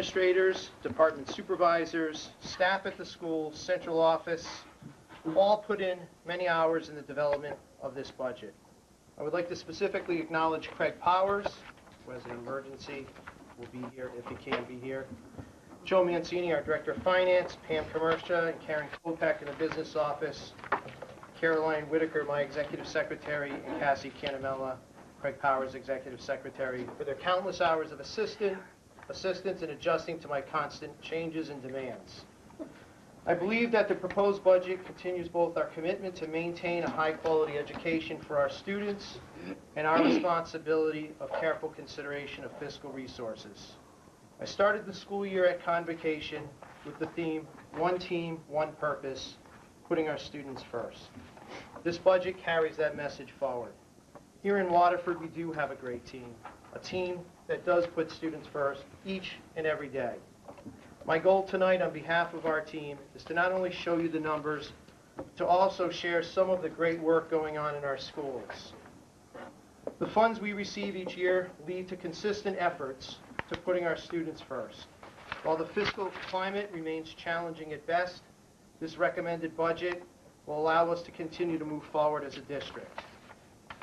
administrators, department supervisors, staff at the school, central office, all put in many hours in the development of this budget. I would like to specifically acknowledge Craig Powers, who has an emergency, will be here if he can be here. Joe Mancini, our Director of Finance, Pam Commercia, and Karen Kopek in the business office, Caroline Whitaker, my Executive Secretary, and Cassie Canamella, Craig Powers, Executive Secretary, for their countless hours of assistance in adjusting to my constant changes and demands. I believe that the proposed budget continues both our commitment to maintain a high-quality education for our students and our responsibility of careful consideration of fiscal resources. I started the school year at Convocation with the theme, One Team, One Purpose, putting our students first. This budget carries that message forward. Here in Waterford, we do have a great team, a team that does put students first each and every day. My goal tonight on behalf of our team is to not only show you the numbers, but to also share some of the great work going on in our schools. The funds we receive each year lead to consistent efforts to putting our students first. While the fiscal climate remains challenging at best, this recommended budget will allow us to continue to move forward as a district.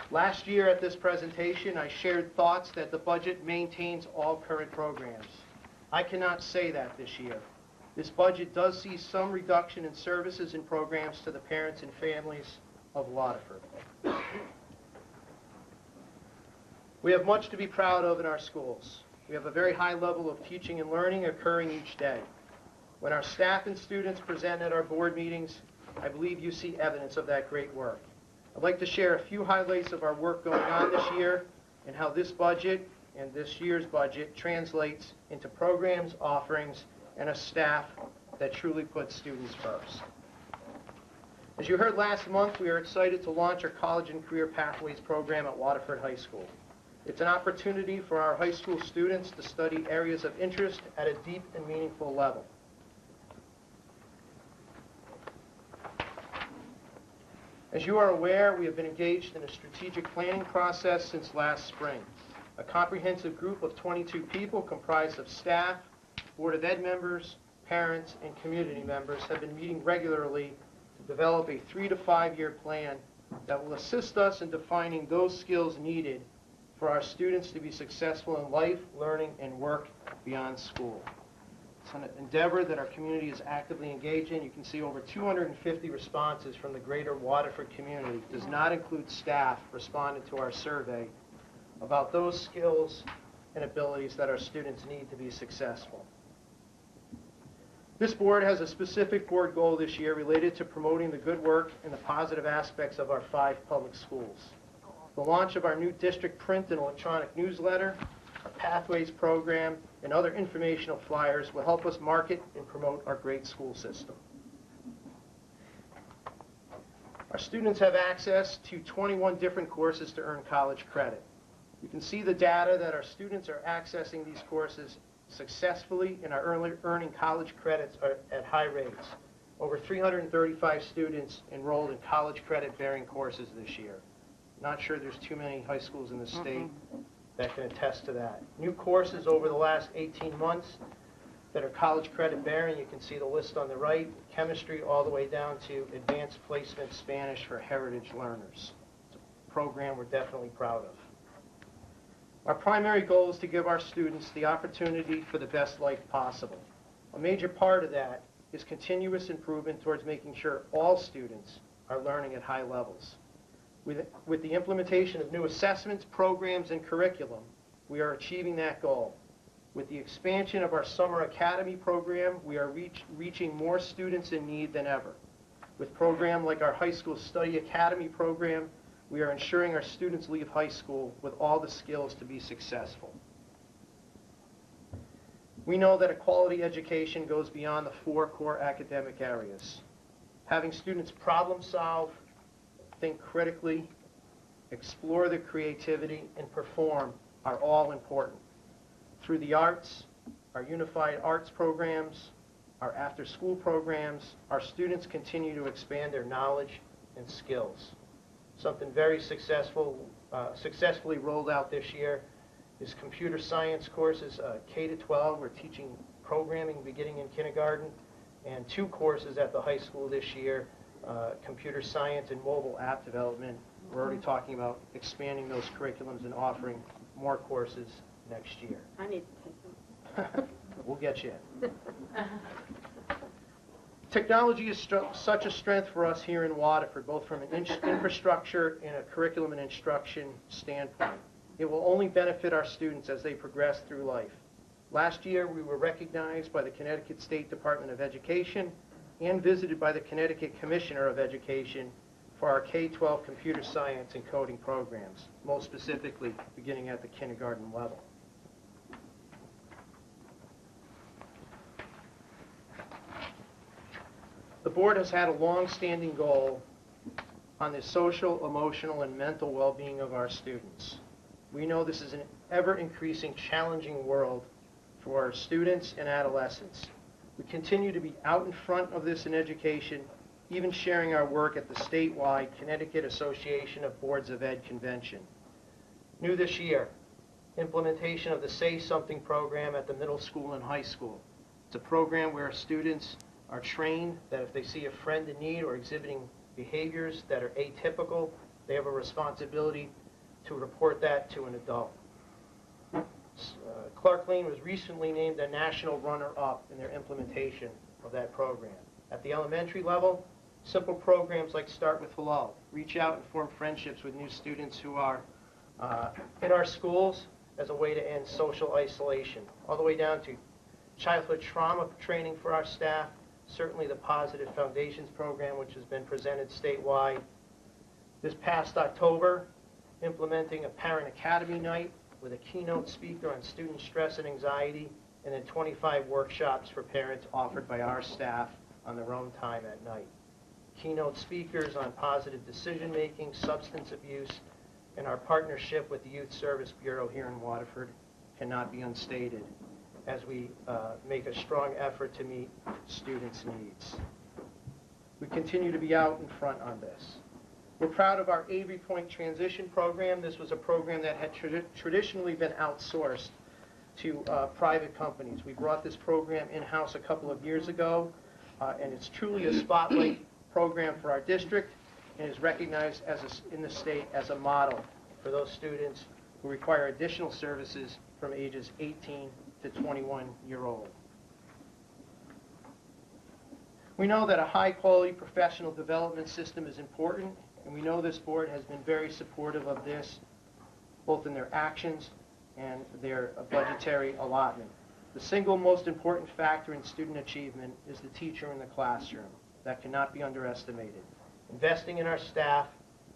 Last year at this presentation, I shared thoughts that the budget maintains all current programs. I cannot say that this year. This budget does see some reduction in services and programs to the parents and families of Waterford. We have much to be proud of in our schools. We have a very high level of teaching and learning occurring each day. When our staff and students present at our board meetings, I believe you see evidence of that great work. I'd like to share a few highlights of our work going on this year and how this budget and this year's budget translates into programs, offerings, and a staff that truly puts students first. As you heard last month, we are excited to launch our College and Career Pathways program at Waterford High School. It's an opportunity for our high school students to study areas of interest at a deep and meaningful level. As you are aware, we have been engaged in a strategic planning process since last spring. A comprehensive group of 22 people comprised of staff, Board of Ed members, parents, and community members have been meeting regularly to develop a 3- to 5-year plan that will assist us in defining those skills needed for our students to be successful in life, learning, and work beyond school. It's an endeavor that our community is actively engaged in. You can see over 250 responses from the greater Waterford community. It does not include staff responding to our survey about those skills and abilities that our students need to be successful. This board has a specific board goal this year related to promoting the good work and the positive aspects of our 5 public schools. The launch of our new district print and electronic newsletter, our Pathways program, and other informational flyers will help us market and promote our great school system. Our students have access to 21 different courses to earn college credit. You can see the data that our students are accessing these courses successfully and are earning college credits at high rates. Over 335 students enrolled in college credit-bearing courses this year. Not sure there's too many high schools in the state that can attest to that. New courses over the last 18 months that are college credit-bearing, you can see the list on the right, chemistry all the way down to advanced placement Spanish for heritage learners. It's a program we're definitely proud of. Our primary goal is to give our students the opportunity for the best life possible. A major part of that is continuous improvement towards making sure all students are learning at high levels. With the implementation of new assessments, programs, and curriculum, we are achieving that goal. With the expansion of our Summer Academy program, we are reaching more students in need than ever. With programs like our High School Study Academy program, we are ensuring our students leave high school with all the skills to be successful. We know that a quality education goes beyond the 4 core academic areas. Having students problem solve, think critically, explore their creativity, and perform are all important. Through the arts, our unified arts programs, our after-school programs, our students continue to expand their knowledge and skills. Something very successfully rolled out this year His computer science courses, K to 12, we're teaching programming beginning in kindergarten, and 2 courses at the high school this year, computer science and mobile app development. We're already talking about expanding those curriculums and offering more courses next year. I need to take them. We'll get you in. Technology is such a strength for us here in Waterford, both from an infrastructure and a curriculum and instruction standpoint. It will only benefit our students as they progress through life. Last year, we were recognized by the Connecticut State Department of Education and visited by the Connecticut Commissioner of Education for our K-12 computer science and coding programs, most specifically beginning at the kindergarten level. The board has had a long-standing goal on the social, emotional, and mental well-being of our students. We know this is an ever-increasing, challenging world for our students and adolescents. We continue to be out in front of this in education, even sharing our work at the statewide Connecticut Association of Boards of Ed convention. New this year, implementation of the Say Something program at the middle school and high school. It's a program where students are trained that if they see a friend in need or exhibiting behaviors that are atypical, they have a responsibility to report that to an adult. Clark Lane was recently named a national runner-up in their implementation of that program. At the elementary level, simple programs like Start with Hello, reach out and form friendships with new students who are in our schools as a way to end social isolation, all the way down to childhood trauma training for our staff, certainly the Positive Foundations program, which has been presented statewide. This past October, implementing a Parent Academy night with a keynote speaker on student stress and anxiety, and then 25 workshops for parents offered by our staff on their own time at night. Keynote speakers on positive decision-making, substance abuse, and our partnership with the Youth Service Bureau here in Waterford cannot be unstated as we make a strong effort to meet students' needs. We continue to be out in front on this. We're proud of our Avery Point Transition Program. This was a program that had traditionally been outsourced to private companies. We brought this program in-house a couple of years ago, and it's truly a spotlight program for our district and is recognized in the state as a model for those students who require additional services from ages 18 to 21-year-old. We know that a high-quality professional development system is important, and we know this board has been very supportive of this, both in their actions and their budgetary allotment. The single most important factor in student achievement is the teacher in the classroom. That cannot be underestimated. Investing in our staff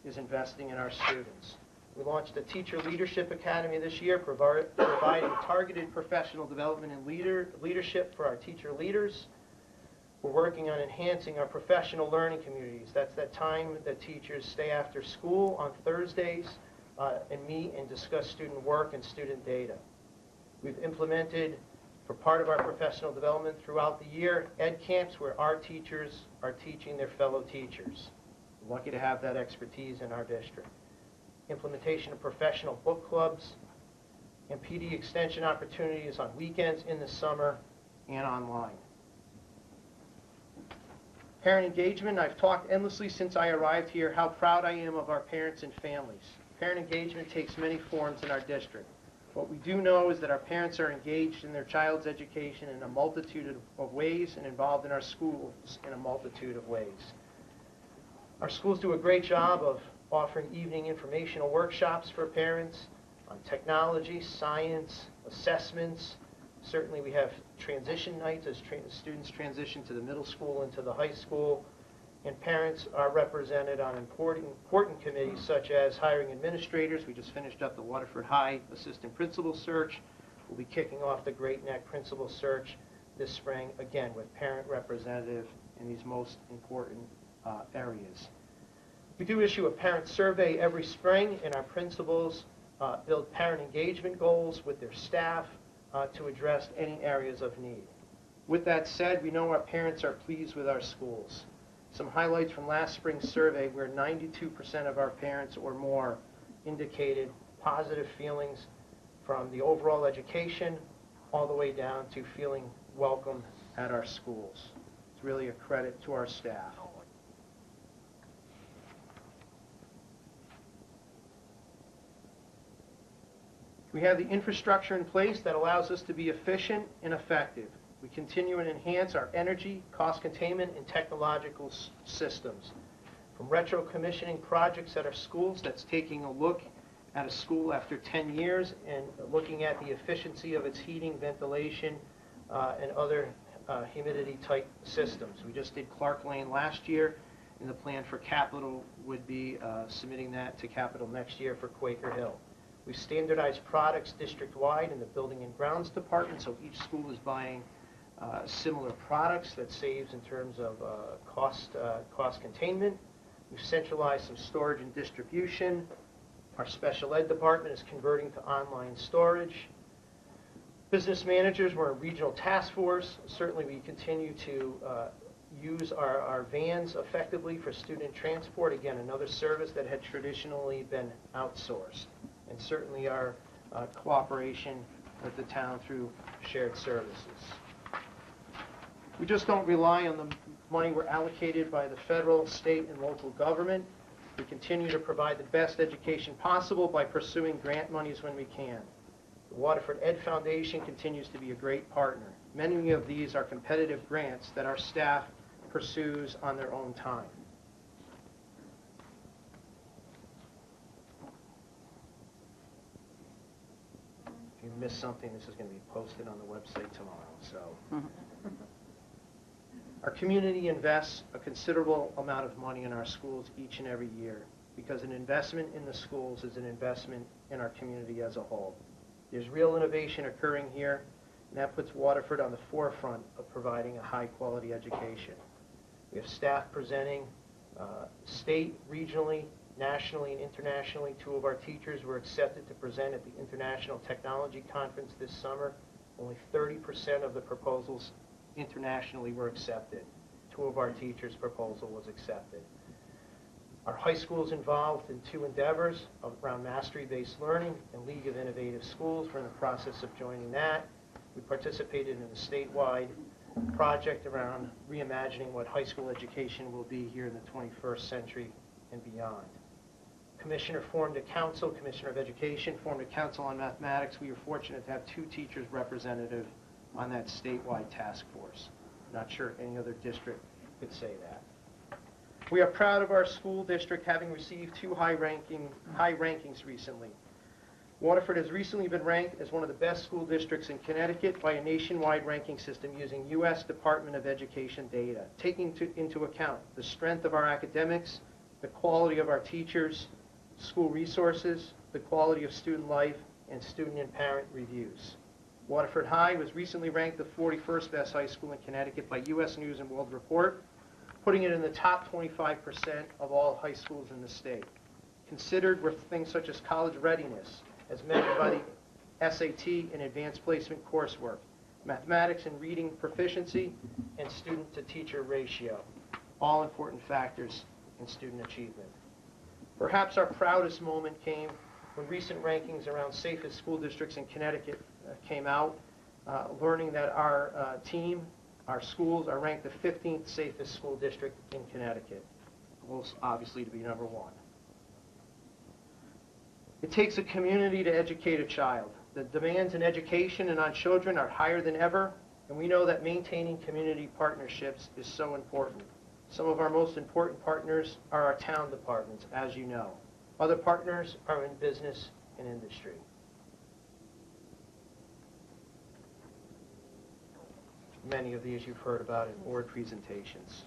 is investing in our students. We launched a Teacher Leadership Academy this year, providing targeted professional development and leadership for our teacher leaders. We're working on enhancing our professional learning communities. That's that time that teachers stay after school on Thursdays and meet and discuss student work and student data. We've implemented, for part of our professional development throughout the year, ed camps where our teachers are teaching their fellow teachers. We're lucky to have that expertise in our district. Implementation of professional book clubs and PD extension opportunities on weekends, in the summer, and online. Parent engagement. I've talked endlessly since I arrived here how proud I am of our parents and families. Parent engagement takes many forms in our district. What we do know is that our parents are engaged in their child's education in a multitude of ways and involved in our schools in a multitude of ways. Our schools do a great job of offering evening informational workshops for parents on technology, science, assessments. Certainly we have transition nights as students transition to the middle school and to the high school. And parents are represented on important committees such as hiring administrators. We just finished up the Waterford High Assistant Principal Search. We'll be kicking off the Great Neck Principal Search this spring, again with parent representative in these most important areas. We do issue a parent survey every spring, and our principals build parent engagement goals with their staff to address any areas of need. With that said, we know our parents are pleased with our schools. Some highlights from last spring's survey where 92% of our parents or more indicated positive feelings from the overall education all the way down to feeling welcome at our schools. It's really a credit to our staff. We have the infrastructure in place that allows us to be efficient and effective. We continue and enhance our energy, cost containment, and technological systems. From retro commissioning projects at our schools, that's taking a look at a school after 10 years and looking at the efficiency of its heating, ventilation, and other humidity-type systems. We just did Clark Lane last year, and the plan for Capitol would be submitting that to Capitol next year for Quaker Hill. We've standardized products district-wide in the Building and Grounds Department, so each school is buying similar products. That saves in terms of cost containment. We've centralized some storage and distribution. Our special ed department is converting to online storage. Business managers, we're a regional task force. Certainly we continue to use our vans effectively for student transport. Again, another service that had traditionally been outsourced. And certainly our cooperation with the town through shared services. We just don't rely on the money we're allocated by the federal, state, and local government. We continue to provide the best education possible by pursuing grant monies when we can. The Waterford Ed Foundation continues to be a great partner. Many of these are competitive grants that our staff pursues on their own time. If you missed something, this is going to be posted on the website tomorrow. So, our community invests a considerable amount of money in our schools each and every year because an investment in the schools is an investment in our community as a whole. There's real innovation occurring here, and that puts Waterford on the forefront of providing a high-quality education. We have staff presenting state, regionally, nationally, and internationally. 2 of our teachers were accepted to present at the International Technology Conference this summer. Only 30% of the proposals internationally were accepted. 2 of our teachers' proposal was accepted. Our high school is involved in 2 endeavors around mastery-based learning and League of Innovative Schools. We're in the process of joining that. We participated in a statewide project around reimagining what high school education will be here in the 21st century and beyond. Commissioner of Education formed a council on mathematics. We were fortunate to have 2 teachers representative on that statewide task force. I'm not sure any other district could say that. We are proud of our school district having received 2 high rankings recently. Waterford has recently been ranked as one of the best school districts in Connecticut by a nationwide ranking system using U.S. Department of Education data, taking into account the strength of our academics, the quality of our teachers, school resources, the quality of student life, and student and parent reviews. Waterford High was recently ranked the 41st best high school in Connecticut by U.S. News and World Report, putting it in the top 25% of all high schools in the state. Considered were things such as college readiness, as measured by the SAT and advanced placement coursework, mathematics and reading proficiency, and student-to-teacher ratio, all important factors in student achievement. Perhaps our proudest moment came when recent rankings around safest school districts in Connecticut came out, learning that our our schools are ranked the 15th safest school district in Connecticut, most obviously to be number 1. It takes a community to educate a child. The demands in education and on children are higher than ever, and we know that maintaining community partnerships is so important. Some of our most important partners are our town departments, as you know. Other partners are in business and industry. Many of these you've heard about in board presentations.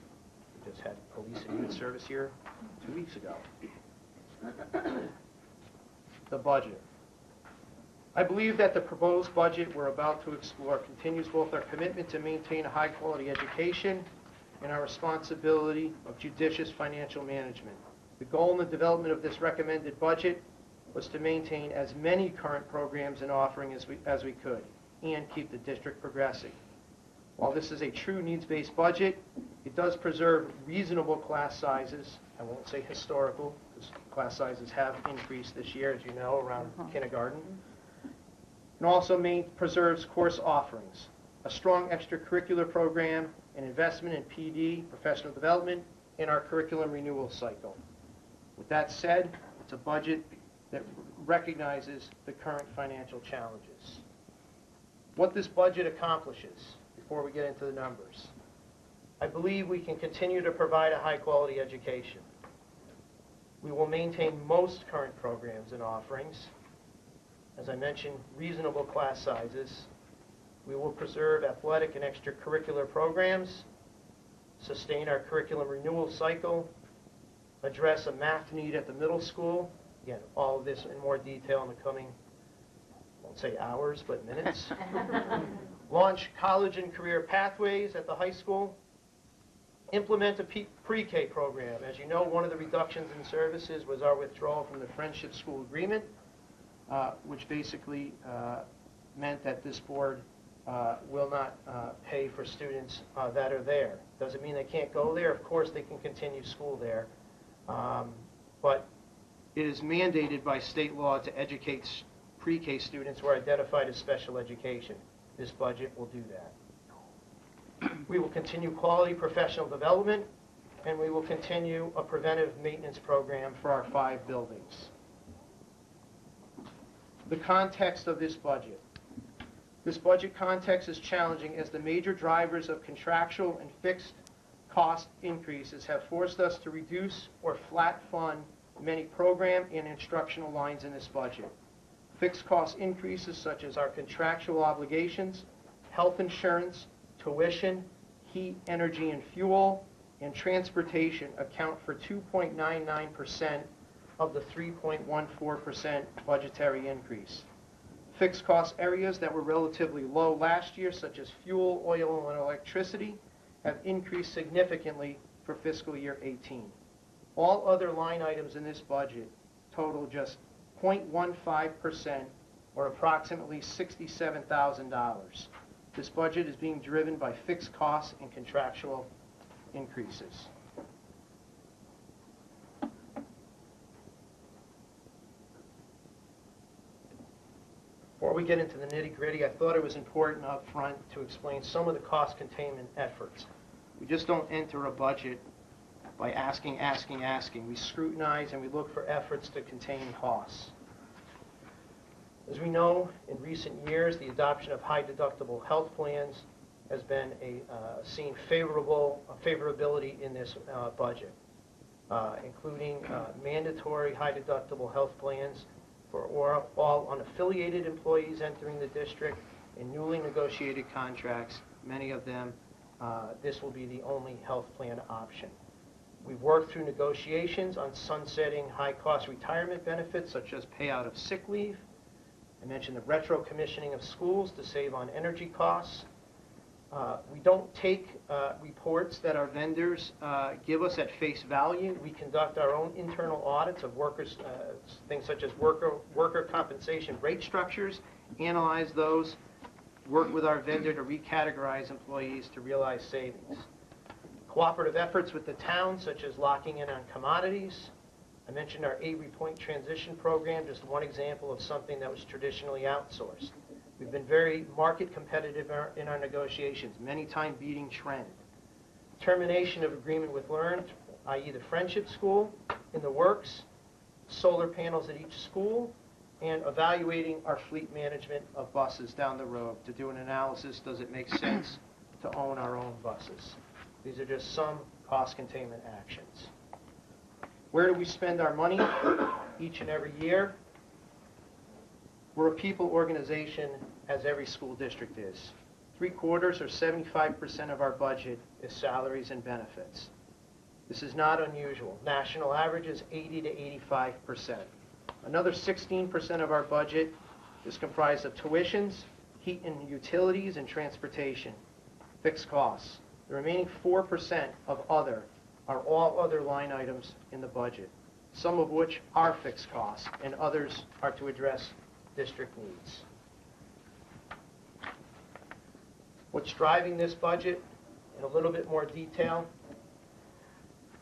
We just had police and youth service here 2 weeks ago. The budget. I believe that the proposed budget we're about to explore continues both our commitment to maintain a high-quality education and our responsibility of judicious financial management. The goal in the development of this recommended budget was to maintain as many current programs and offerings as we could and keep the district progressing. While this is a true needs-based budget, it does preserve reasonable class sizes. I won't say historical, because class sizes have increased this year, as you know, around kindergarten. and also preserves course offerings, a strong extracurricular program, and investment in PD, professional development, in our curriculum renewal cycle. With that said, it's a budget that recognizes the current financial challenges. What this budget accomplishes, before we get into the numbers, I believe we can continue to provide a high-quality education. We will maintain most current programs and offerings. As I mentioned, reasonable class sizes. We will preserve athletic and extracurricular programs, sustain our curriculum renewal cycle, address a math need at the middle school. Again, all of this in more detail in the coming, I won't say hours, but minutes. Launch college and career pathways at the high school. Implement a pre-K program. As you know, one of the reductions in services was our withdrawal from the Friendship School Agreement, which basically meant that this board will not pay for students that are there. Doesn't mean they can't go there. Of course, they can continue school there. But it is mandated by state law to educate pre-K students who are identified as special education. This budget will do that. We will continue quality professional development, and we will continue a preventive maintenance program for our 5 buildings. The context of this budget. This budget context is challenging as the major drivers of contractual and fixed cost increases have forced us to reduce or flat fund many program and instructional lines in this budget. Fixed cost increases such as our contractual obligations, health insurance, tuition, heat, energy, and fuel, and transportation account for 2.99% of the 3.14% budgetary increase. Fixed cost areas that were relatively low last year, such as fuel, oil, and electricity, have increased significantly for fiscal year 18. All other line items in this budget total just 0.15%, or approximately $67,000. This budget is being driven by fixed costs and contractual increases. Before we get into the nitty-gritty, I thought it was important up front to explain some of the cost containment efforts. We just don't enter a budget by asking. We scrutinize and we look for efforts to contain costs. As we know, in recent years, the adoption of high-deductible health plans has been seen favorability in this budget, including mandatory high-deductible health plans for all unaffiliated employees entering the district in newly negotiated contracts. Many of them, this will be the only health plan option. We've worked through negotiations on sunsetting high-cost retirement benefits, such as payout of sick leave. I mentioned the retro commissioning of schools to save on energy costs. We don't take reports that our vendors give us at face value. We conduct our own internal audits of workers, things such as worker compensation rate structures, analyze those, work with our vendor to recategorize employees to realize savings. Cooperative efforts with the town, such as locking in on commodities. I mentioned our Avery Point transition program, just one example of something that was traditionally outsourced. We've been very market competitive in our negotiations, many times beating trend. Termination of agreement with Learn, i.e. the Friendship School, in the works, solar panels at each school, and evaluating our fleet management of buses down the road to do an analysis, does it make sense to own our own buses? These are just some cost containment actions. Where do we spend our money each and every year? We're a people organization, as every school district is. 3/4 or 75% of our budget is salaries and benefits. This is not unusual. National average is 80 to 85%. Another 16% of our budget is comprised of tuitions, heat and utilities, and transportation, fixed costs. The remaining 4% of other are all other line items in the budget, some of which are fixed costs, and others are to address district needs. What's driving this budget in a little bit more detail?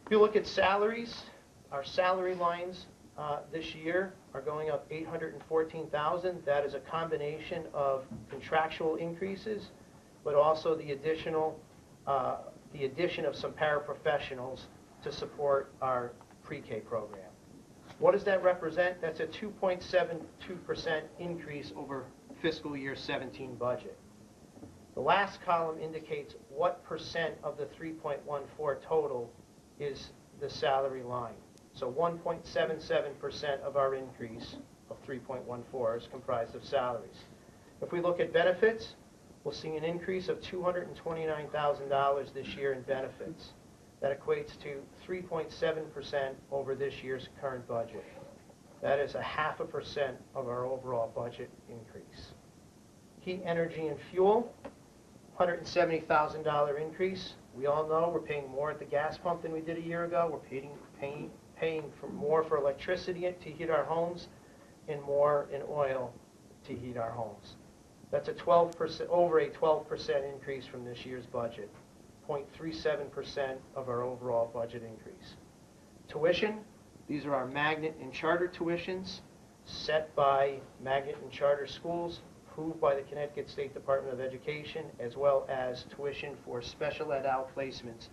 If you look at salaries, our salary lines this year are going up $814,000. That is a combination of contractual increases, but also the addition of some paraprofessionals to support our pre-K program. What does that represent? That's a 2.72% increase over fiscal year 17 budget. The last column indicates what percent of the 3.14 total is the salary line. So 1.77% of our increase of 3.14 is comprised of salaries. If we look at benefits, we'll see an increase of $229,000 this year in benefits. That equates to 3.7% over this year's current budget. That is 0.5% of our overall budget increase. Heat, energy, and fuel, $170,000 increase. We all know we're paying more at the gas pump than we did a year ago. We're paying for more for electricity to heat our homes and more in oil to heat our homes. That's over a 12% increase from this year's budget, 0.37% of our overall budget increase. Tuition, these are our magnet and charter tuitions set by magnet and charter schools, approved by the Connecticut State Department of Education, as well as tuition for special ed outplacements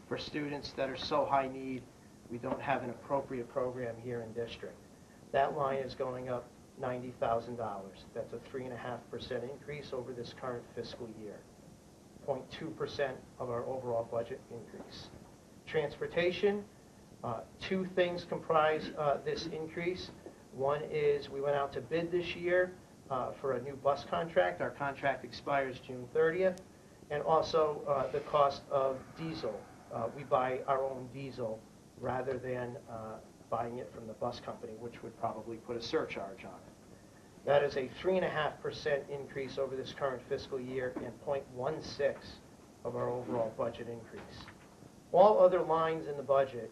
for students that are so high need we don't have an appropriate program here in district. That line is going up $90,000. That's a 3.5% increase over this current fiscal year, 0.2% of our overall budget increase. Transportation, two things comprise this increase. One is we went out to bid this year for a new bus contract. Our contract expires June 30th. And also the cost of diesel. We buy our own diesel rather than buying it from the bus company, which would probably put a surcharge on it. That is a 3.5% increase over this current fiscal year and 0.16 of our overall budget increase. All other lines in the budget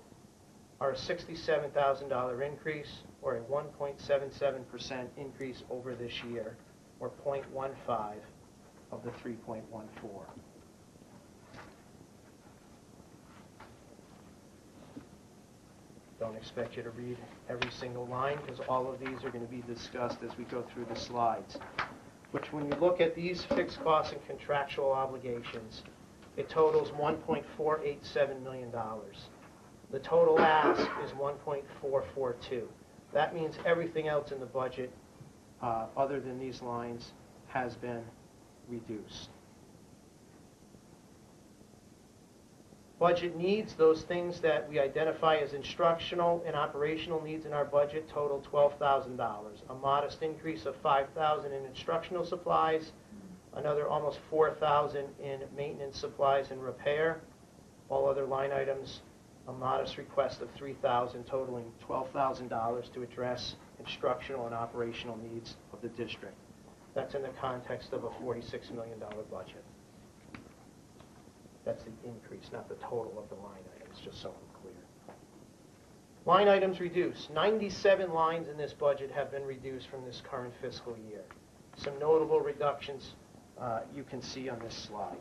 are a $67,000 increase or a 1.77% increase over this year, or 0.15 of the 3.14. Don't expect you to read every single line because all of these are going to be discussed as we go through the slides. Which when you look at these fixed costs and contractual obligations, it totals $1.487 million. The total ask is $1.442. That means everything else in the budget, other than these lines, has been reduced. Budget needs, those things that we identify as instructional and operational needs in our budget, total $12,000. A modest increase of $5,000 in instructional supplies, another almost $4,000 in maintenance supplies and repair. All other line items, a modest request of $3,000, totaling $12,000 to address instructional and operational needs of the district. That's in the context of a $46 million budget. That's the increase, not the total of the line items, just so I'm clear. Line items reduced. 97 lines in this budget have been reduced from this current fiscal year. Some notable reductions you can see on this slide.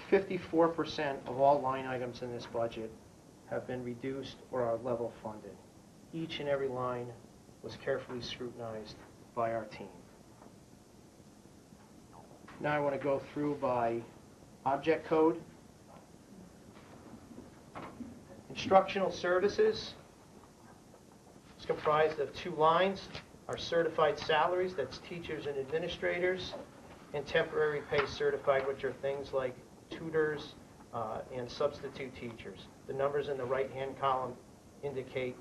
%, of all line items in this budget have been reduced or are level funded. Each and every line was carefully scrutinized by our team. Now I want to go through by object code. Instructional services is comprised of two lines. Our certified salaries, that's teachers and administrators, and temporary pay certified, which are things like tutors and substitute teachers. The numbers in the right-hand column indicate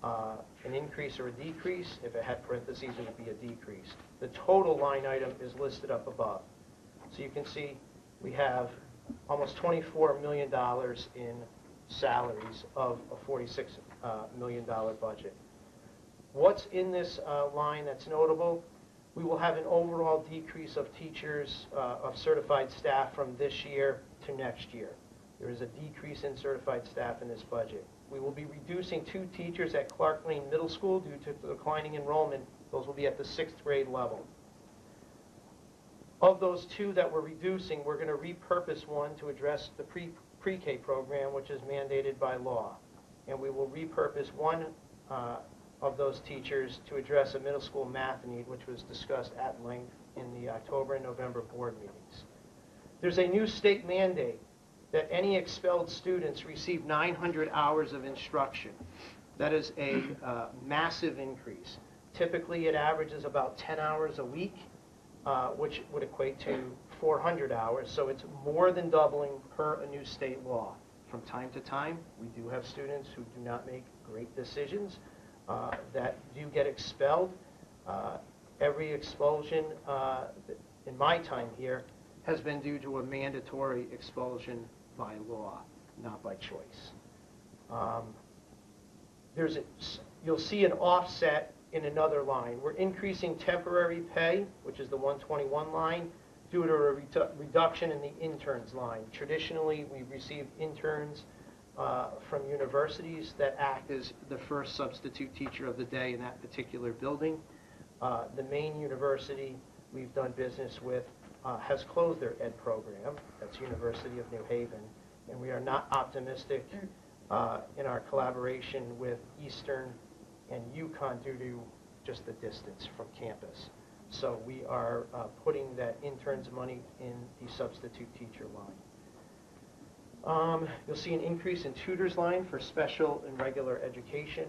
an increase or a decrease. If it had parentheses, it would be a decrease. The total line item is listed up above. So you can see we have almost $24 million in salaries of a $46 million budget. What's in this line that's notable? We will have an overall decrease of teachers, of certified staff from this year to next year. There is a decrease in certified staff in this budget. We will be reducing 2 teachers at Clark Lane Middle School due to the declining enrollment. Those will be at the 6th grade level. Of those two that we're reducing, we're going to repurpose one to address the pre-K program, which is mandated by law. And we will repurpose one of those teachers to address a middle school math need, which was discussed at length in the October and November board meetings. There's a new state mandate that any expelled students receive 900 hours of instruction. That is a massive increase. Typically, it averages about 10 hours a week, which would equate to 400 hours. So it's more than doubling per a new state law. From time to time, we do have students who do not make great decisions that do get expelled. Every expulsion in my time here has been due to a mandatory expulsion by law, not by choice. You'll see an offset in another line. We're increasing temporary pay, which is the 121 line, due to a reduction in the interns line. Traditionally, we've received interns from universities that act as the first substitute teacher of the day in that particular building. The main university we've done business with has closed their ed program. That's University of New Haven. And we are not optimistic in our collaboration with Eastern and UConn due to just the distance from campus. So we are putting that interns money in the substitute teacher line. You'll see an increase in tutors line for special and regular education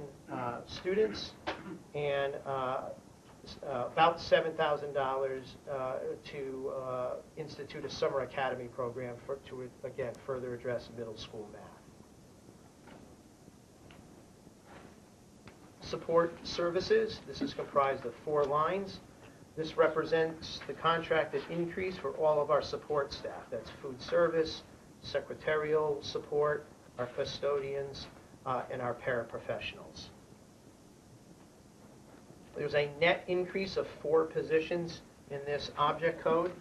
students, and about $7,000 to institute a summer academy program to again further address middle school math. Support services. This is comprised of 4 lines. This represents the contracted increase for all of our support staff. That's food service, secretarial support, our custodians, and our paraprofessionals. There's a net increase of 4 positions in this object code.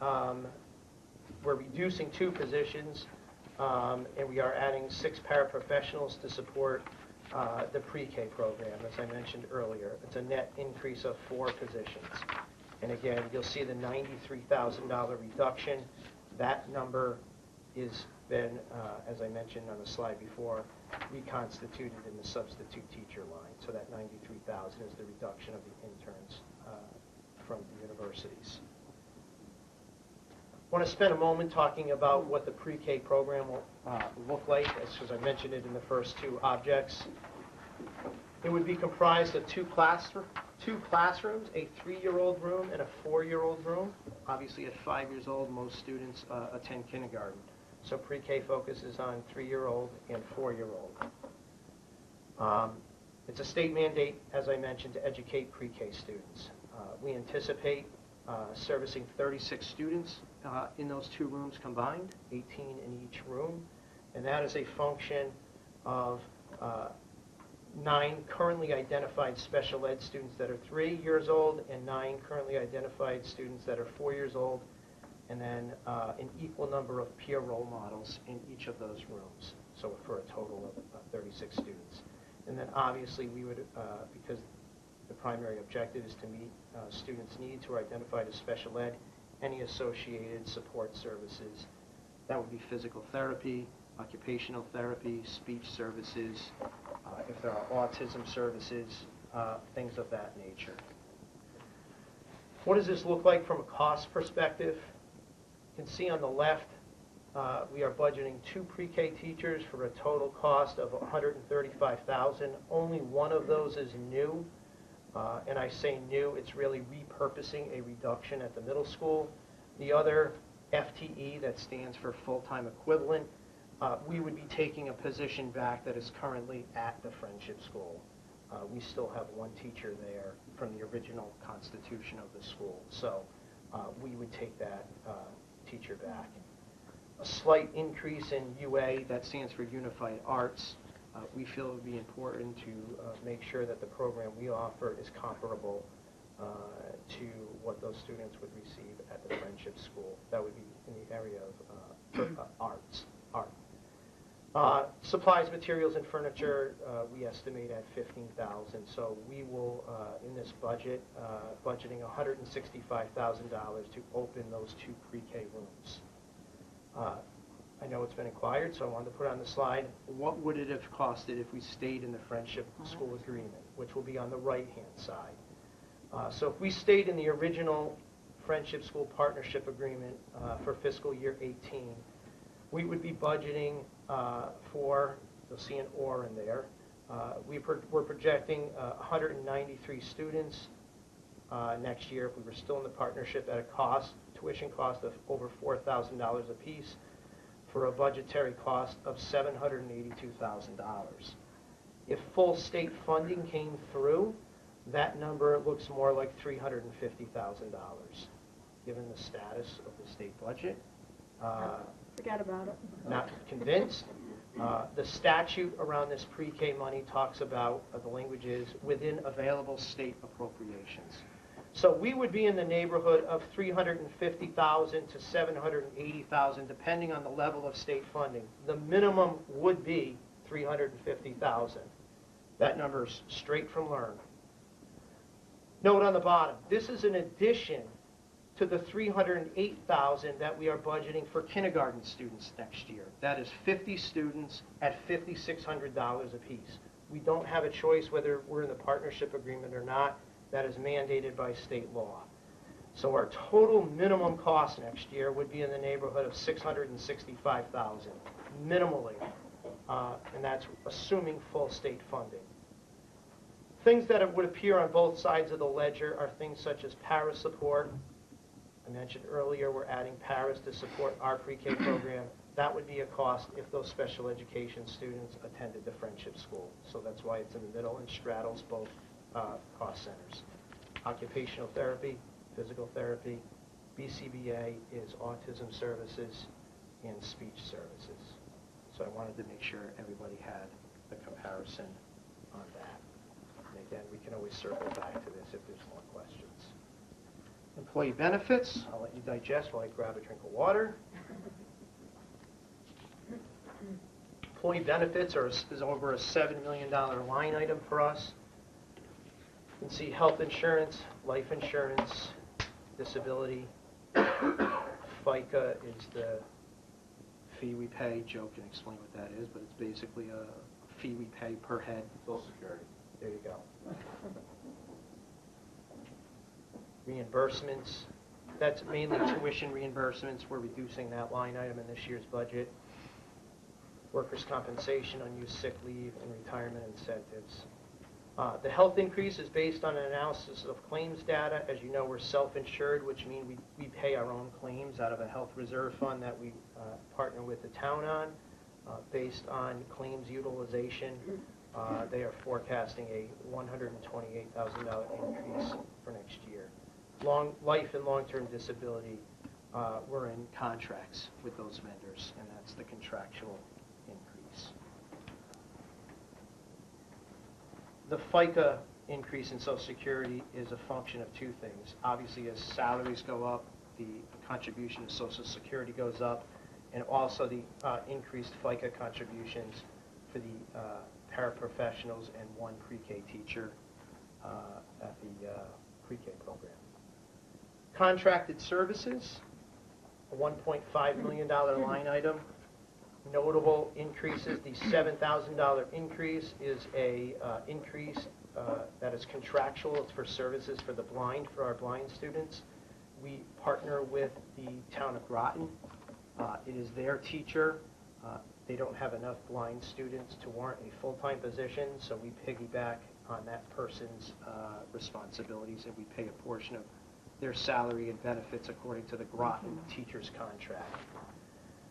We're reducing 2 positions, and we are adding 6 paraprofessionals to support the pre-K program, as I mentioned earlier. It's a net increase of 4 positions. And again, you'll see the $93,000 reduction. That number has been, as I mentioned on the slide before, reconstituted in the substitute teacher line. So that $93,000 is the reduction of the interns from the universities. I want to spend a moment talking about what the pre-K program will look like, as I mentioned it in the first 2 objects. It would be comprised of 2 classrooms, a 3-year-old room and a 4-year-old room. Obviously, at 5 years old, most students attend kindergarten. So pre-K focuses on 3-year-old and 4-year-old. It's a state mandate, as I mentioned, to educate pre-K students. We anticipate servicing 36 students in those 2 rooms combined, 18 in each room. And that is a function of 9 currently identified special ed students that are 3 years old and 9 currently identified students that are 4 years old, and then an equal number of peer role models in each of those rooms, so for a total of 36 students. And then obviously we would, because the primary objective is to meet students' needs who are identified as special ed, any associated support services. That would be physical therapy, occupational therapy, speech services, if there are autism services, things of that nature. What does this look like from a cost perspective? You can see on the left, we are budgeting 2 pre-K teachers for a total cost of $135,000. Only one of those is new, and I say new, it's really repurposing a reduction at the middle school. The other, FTE, that stands for full-time equivalent, we would be taking a position back that is currently at the Friendship School. We still have 1 teacher there from the original constitution of the school, so we would take that teacher back. A slight increase in UA, that stands for Unified Arts. We feel it would be important to make sure that the program we offer is comparable to what those students would receive at the Friendship School. That would be in the area of art. Supplies, materials, and furniture, we estimate at $15,000. So we will, in this budget, budgeting $165,000 to open those 2 pre-K rooms. I know it's been inquired, so I wanted to put on the slide, what would it have costed if we stayed in the Friendship School Agreement, which will be on the right-hand side. So if we stayed in the original Friendship School Partnership Agreement for fiscal year 18, we would be budgeting for, you'll see an or in there, we're projecting 193 students next year if we were still in the partnership at a tuition cost of over $4,000 apiece, for a budgetary cost of $782,000. If full state funding came through, that number looks more like $350,000, given the status of the state budget. Forget about it. Not convinced. The statute around this pre-K money talks about, the language is, within available state appropriations. So we would be in the neighborhood of $350,000 to $780,000, depending on the level of state funding. The minimum would be $350,000. That number's straight from Learn. Note on the bottom, this is in addition to the $308,000 that we are budgeting for kindergarten students next year. That is 50 students at $5,600 apiece. We don't have a choice whether we're in the partnership agreement or not. That is mandated by state law. So our total minimum cost next year would be in the neighborhood of $665,000, minimally, and that's assuming full state funding. Things that would appear on both sides of the ledger are things such as para support. I mentioned earlier we're adding paras to support our pre-K program. That would be a cost if those special education students attended the Friendship School. So that's why it's in the middle and straddles both cost centers. Occupational therapy, physical therapy, BCBA is autism services and speech services. So I wanted to make sure everybody had the comparison on that. And again, we can always circle back to this if there's more questions. Employee benefits, I'll let you digest while I grab a drink of water. Employee benefits is over a $7 million line item for us. You can see health insurance, life insurance, disability. FICA is the fee we pay. Joe can explain what that is, but it's basically a fee we pay per head. Social Security. There you go. Reimbursements, that's mainly tuition reimbursements. We're reducing that line item in this year's budget. Workers' compensation, unused sick leave, and retirement incentives. The health increase is based on an analysis of claims data. As you know, we're self-insured, which means we pay our own claims out of a health reserve fund that we partner with the town on. Based on claims utilization, they are forecasting a $128,000 increase for next year. Life and long-term disability, we're in contracts with those vendors, and that's the contractual increase. The FICA increase in Social Security is a function of two things. Obviously, as salaries go up, the contribution to Social Security goes up, and also the increased FICA contributions for the paraprofessionals and one pre-K teacher at the pre-K program. Contracted services, a $1.5 million line item. Notable increases, the $7,000 increase is a increase that is contractual. It's for services for the blind, for our blind students. We partner with the town of Groton. It is their teacher. They don't have enough blind students to warrant a full-time position, so we piggyback on that person's responsibilities, and we pay a portion of their salary and benefits according to the Groton teacher's contract.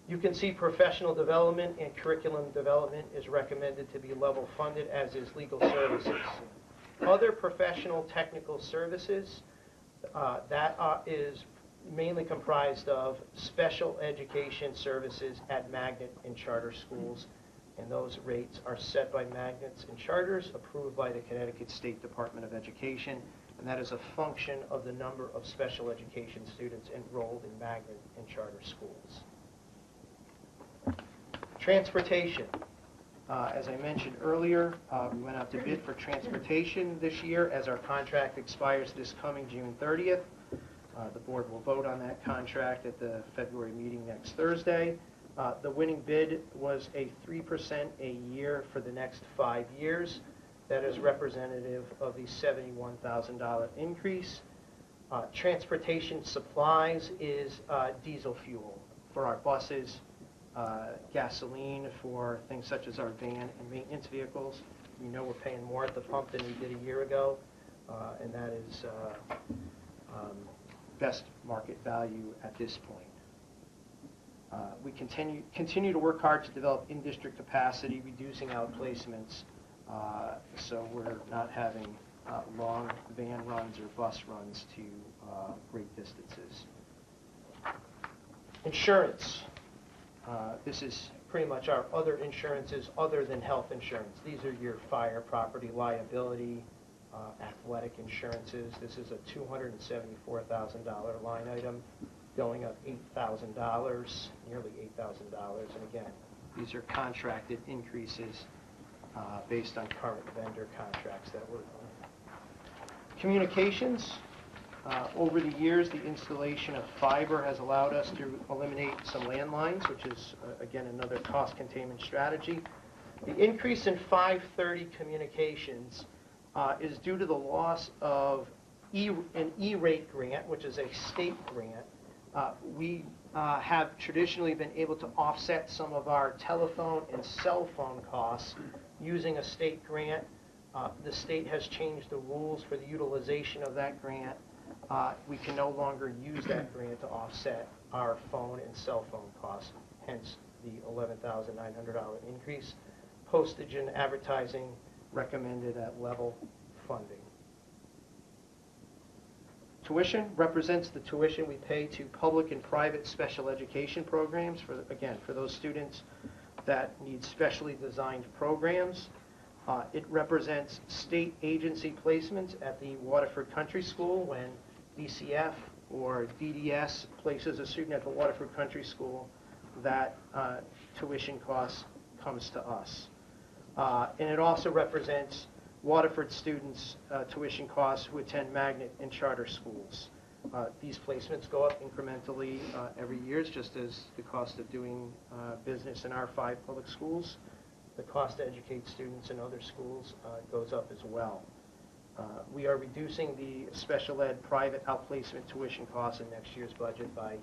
You can see professional development and curriculum development is recommended to be level funded, as is legal services. Other professional technical services, is mainly comprised of special education services at magnet and charter schools, and those rates are set by magnets and charters approved by the Connecticut State Department of Education, and that is a function of the number of special education students enrolled in magnet and charter schools. Transportation. As I mentioned earlier, we went out to bid for transportation this year as our contract expires this coming June 30th. The board will vote on that contract at the February meeting next Thursday. The winning bid was a 3% a year for the next 5 years. That is representative of the $71,000 increase. Transportation supplies is diesel fuel for our buses, gasoline for things such as our van and maintenance vehicles. We know we're paying more at the pump than we did a year ago, and that is best market value at this point. We continue to work hard to develop in-district capacity, reducing outplacements, so we're not having long van runs or bus runs to great distances. Insurance. This is pretty much our other insurances other than health insurance. These are your fire, property, liability, athletic insurances. This is a $274,000 line item, going up $8,000, nearly $8,000. And again, these are contracted increases based on current vendor contracts that we're on. Communications. Over the years, the installation of fiber has allowed us to eliminate some landlines, which is, again, another cost containment strategy. The increase in 530 communications is due to the loss of an E-rate grant, which is a state grant. We have traditionally been able to offset some of our telephone and cell phone costs using a state grant. The state has changed the rules for the utilization of that grant. We can no longer use that grant to offset our phone and cell phone costs, hence the $11,900 increase. Postage and advertising recommended at level funding. Tuition represents the tuition we pay to public and private special education programs, for those students that need specially designed programs. It represents state agency placements at the Waterford Country School when DCF or DDS places a student at the Waterford Country School. That tuition cost comes to us. And it also represents Waterford students' tuition costs who attend magnet and charter schools. These placements go up incrementally every year, just as the cost of doing business in our 5 public schools. The cost to educate students in other schools goes up as well. We are reducing the special ed private outplacement tuition costs in next year's budget by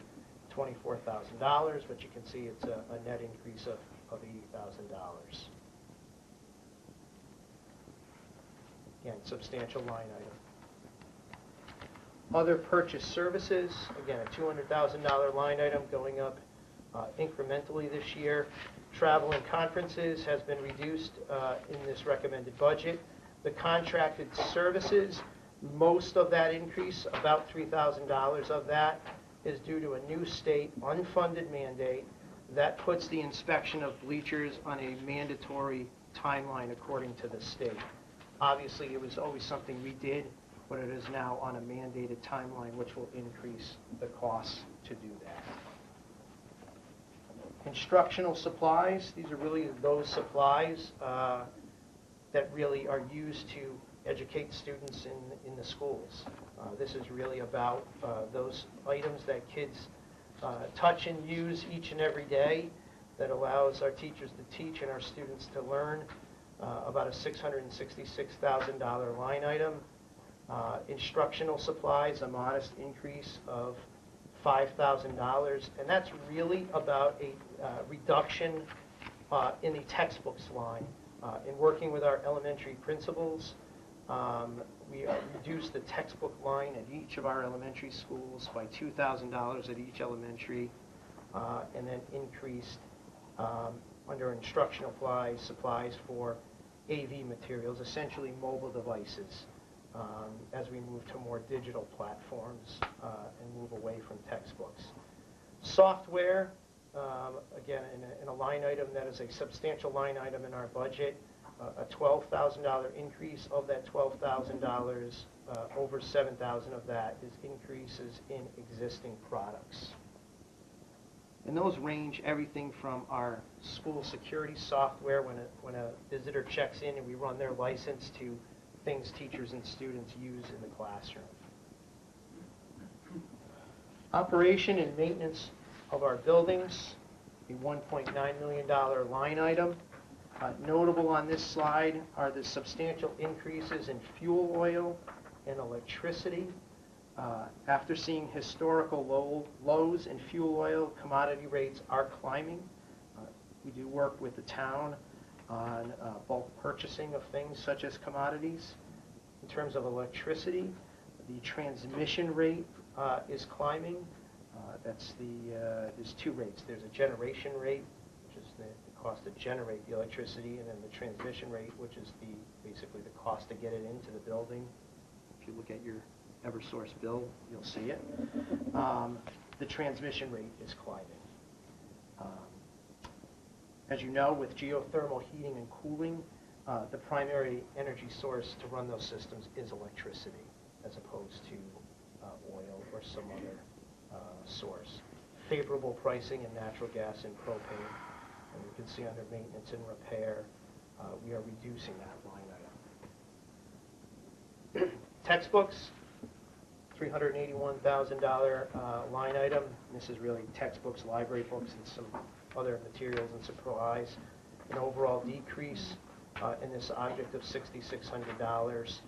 $24,000, but you can see it's a net increase of $80,000. Again, substantial line item. Other purchase services, again, a $200,000 line item going up incrementally this year. Travel and conferences has been reduced in this recommended budget. The contracted services, most of that increase, about $3,000 of that, is due to a new state unfunded mandate that puts the inspection of bleachers on a mandatory timeline according to the state. Obviously, it was always something we did, but it is now on a mandated timeline, which will increase the costs to do that. Instructional supplies, these are really those supplies that really are used to educate students in the schools. This is really about those items that kids touch and use each and every day that allows our teachers to teach and our students to learn. About a $666,000 line item. Instructional supplies, a modest increase of $5,000, and that's really about a reduction in the textbooks line. In working with our elementary principals, we reduced the textbook line at each of our elementary schools by $2,000 at each elementary, and then increased under instructional supplies for AV materials, essentially mobile devices, as we move to more digital platforms and move away from textbooks. Software, again, in a line item that is a substantial line item in our budget, a $12,000 increase. Of that $12,000, over $7,000 of that is increases in existing products. And those range everything from our school security software when a visitor checks in and we run their license to things teachers and students use in the classroom. Operation and maintenance of our buildings, a $1.9 million line item. Notable on this slide are the substantial increases in fuel oil and electricity. After seeing historical lows in fuel oil, commodity rates are climbing. We do work with the town on bulk purchasing of things such as commodities. In terms of electricity, the transmission rate is climbing. There's two rates. There's a generation rate, which is the cost to generate the electricity, and then the transmission rate, which is basically the cost to get it into the building. If you look at your Eversource bill, you'll see it. The transmission rate is climbing. As you know, with geothermal heating and cooling, the primary energy source to run those systems is electricity, as opposed to oil or some other source. Favorable pricing in natural gas and propane, and you can see under maintenance and repair, we are reducing that line item. Textbooks, $381,000 line item. This is really textbooks, library books, and some other materials and supplies. An overall decrease in this object of $6,600.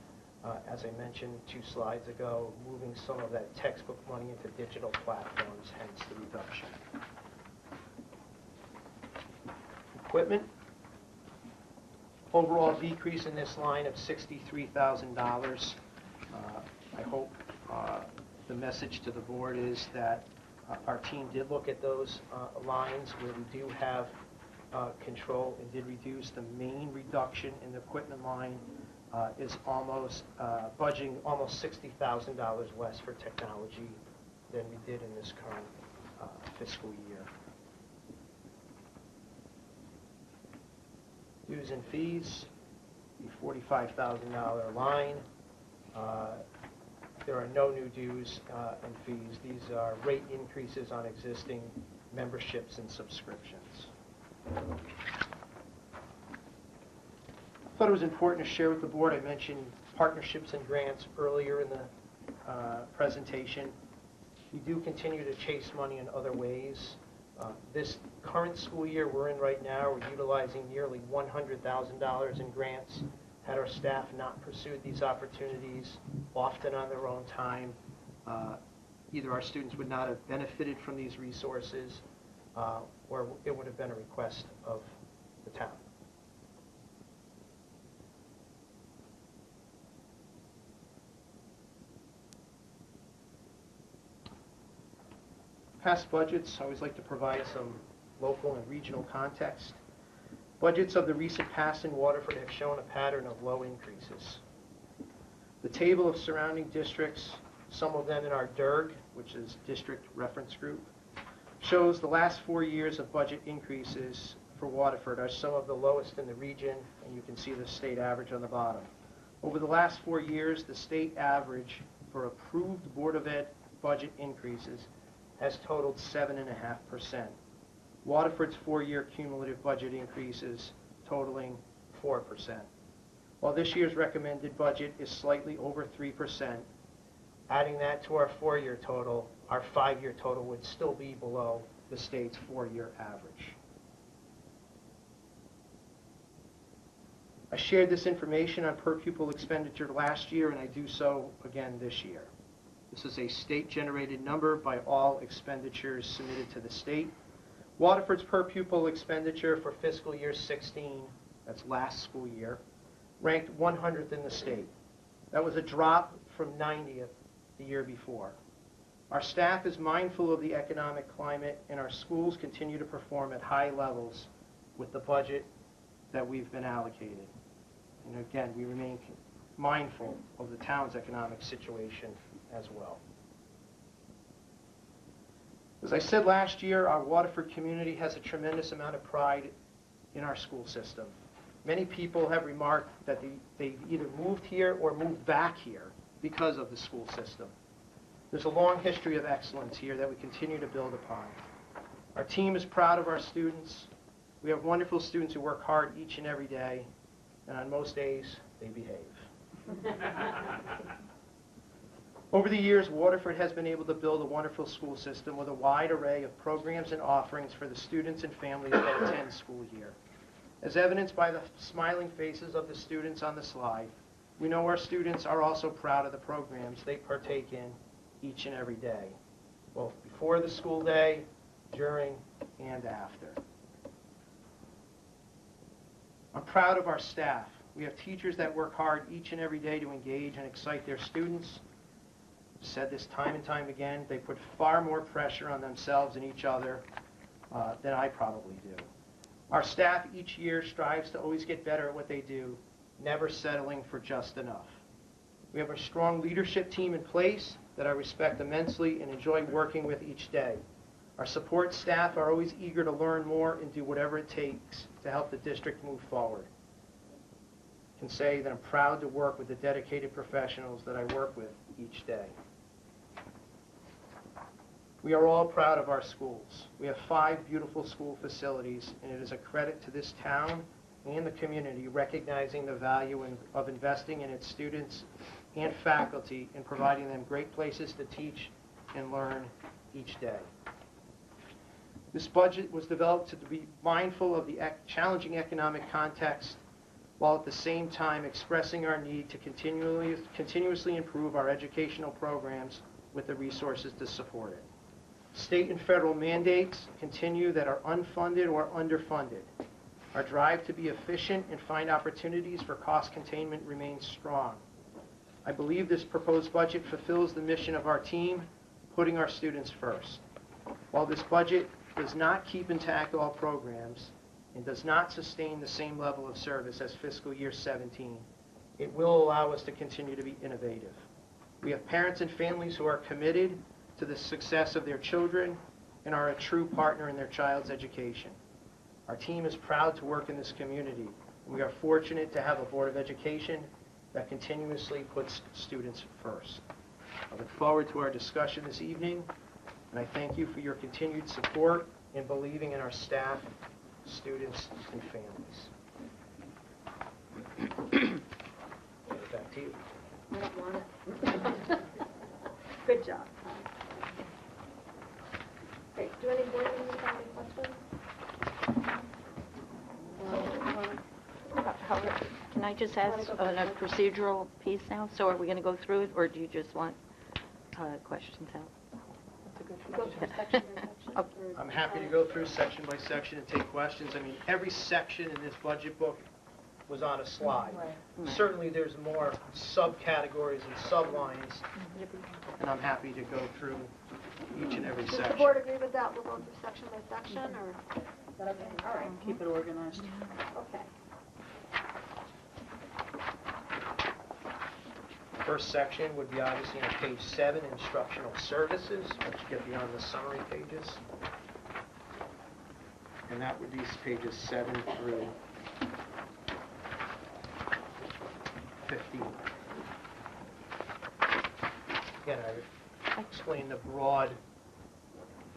As I mentioned 2 slides ago, moving some of that textbook money into digital platforms, hence the reduction. Equipment. Overall decrease in this line of $63,000. I hope the message to the board is that our team did look at those lines where we do have control and did reduce. The main reduction in the equipment line is budgeting almost $60,000 less for technology than we did in this current fiscal year. Dues and fees, the $45,000 line. There are no new dues and fees. These are rate increases on existing memberships and subscriptions. I thought it was important to share with the board. I mentioned partnerships and grants earlier in the presentation. We do continue to chase money in other ways. This current school year we're in right now, we're utilizing nearly $100,000 in grants. Had our staff not pursued these opportunities, often on their own time, either our students would not have benefited from these resources, or it would have been a request of the town. Past budgets, I always like to provide some local and regional context. Budgets of the recent past in Waterford have shown a pattern of low increases. The table of surrounding districts, some of them in our DIRG, which is District Reference Group, shows the last 4 years of budget increases for Waterford are some of the lowest in the region, and you can see the state average on the bottom. Over the last 4 years, the state average for approved Board of Ed budget increases has totaled 7.5%. Waterford's 4-year cumulative budget increases totaling 4%. While this year's recommended budget is slightly over 3%, adding that to our 4-year total, our 5-year total would still be below the state's 4-year average. I shared this information on per pupil expenditure last year, and I do so again this year. This is a state-generated number by all expenditures submitted to the state. Waterford's per pupil expenditure for fiscal year 16, that's last school year, ranked 100th in the state. That was a drop from 90th the year before. Our staff is mindful of the economic climate, and our schools continue to perform at high levels with the budget that we've been allocated. And again, we remain mindful of the town's economic situation as well. As I said last year, our Waterford community has a tremendous amount of pride in our school system. Many people have remarked that they've either moved here or moved back here because of the school system. There's a long history of excellence here that we continue to build upon. Our team is proud of our students. We have wonderful students who work hard each and every day, and on most days, they behave. Over the years, Waterford has been able to build a wonderful school system with a wide array of programs and offerings for the students and families that attend school year. As evidenced by the smiling faces of the students on the slide, we know our students are also proud of the programs they partake in each and every day, both before the school day, during, and after. I'm proud of our staff. We have teachers that work hard each and every day to engage and excite their students. I've said this time and time again, they put far more pressure on themselves and each other than I probably do. Our staff each year strives to always get better at what they do, never settling for just enough. We have a strong leadership team in place that I respect immensely and enjoy working with each day. Our support staff are always eager to learn more and do whatever it takes to help the district move forward. I can say that I'm proud to work with the dedicated professionals that I work with each day. We are all proud of our schools. We have 5 beautiful school facilities, and it is a credit to this town and the community recognizing the value of investing in its students and faculty and providing them great places to teach and learn each day. This budget was developed to be mindful of the challenging economic context, while at the same time expressing our need to continuously improve our educational programs with the resources to support it. State and federal mandates continue that are unfunded or underfunded. Our drive to be efficient and find opportunities for cost containment remains strong. I believe this proposed budget fulfills the mission of our team, putting our students first. While this budget does not keep intact all programs and does not sustain the same level of service as fiscal year 17, it will allow us to continue to be innovative. We have parents and families who are committed to the success of their children and are a true partner in their child's education. Our team is proud to work in this community, and we are fortunate to have a Board of Education that continuously puts students first. I look forward to our discussion this evening, and I thank you for your continued support and believing in our staff, students, and families. Back to you. I don't want it. Good job. Okay, do any board members have any questions? Can I just ask on a procedural piece now? So are we going to go through it, or do you just want questions out? Go through section by section? Okay. Or- I'm happy to go through section by section and take questions. I mean, every section in this budget book was on a slide. Right. Certainly there's more subcategories and sublines, and I'm happy to go through each and every Does the section. board agree with that? We'll go through section by section, or? Is that okay? All right. Keep it organized. Okay. First section would be obviously on page 7, instructional services, which get beyond the summary pages. And that would be pages 7 through 15. Again, I explained the broad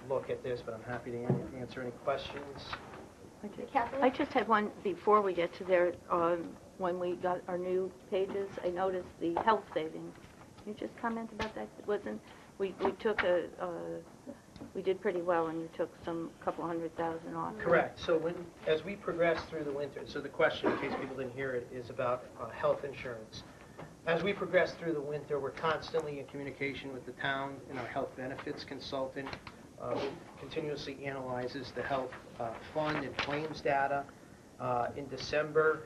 look at this, but I'm happy to answer any questions. Kathleen? I just had one before we get to there. When we got our new pages, I noticed the health savings. Can you just comment about that? It wasn't, we took we did pretty well, and you took some couple $100,000 off. Correct. So as we progress through the winter, so the question, in case people didn't hear it, is about health insurance. As we progress through the winter, we're constantly in communication with the town and our health benefits consultant. Who continuously analyzes the health fund and claims data. In December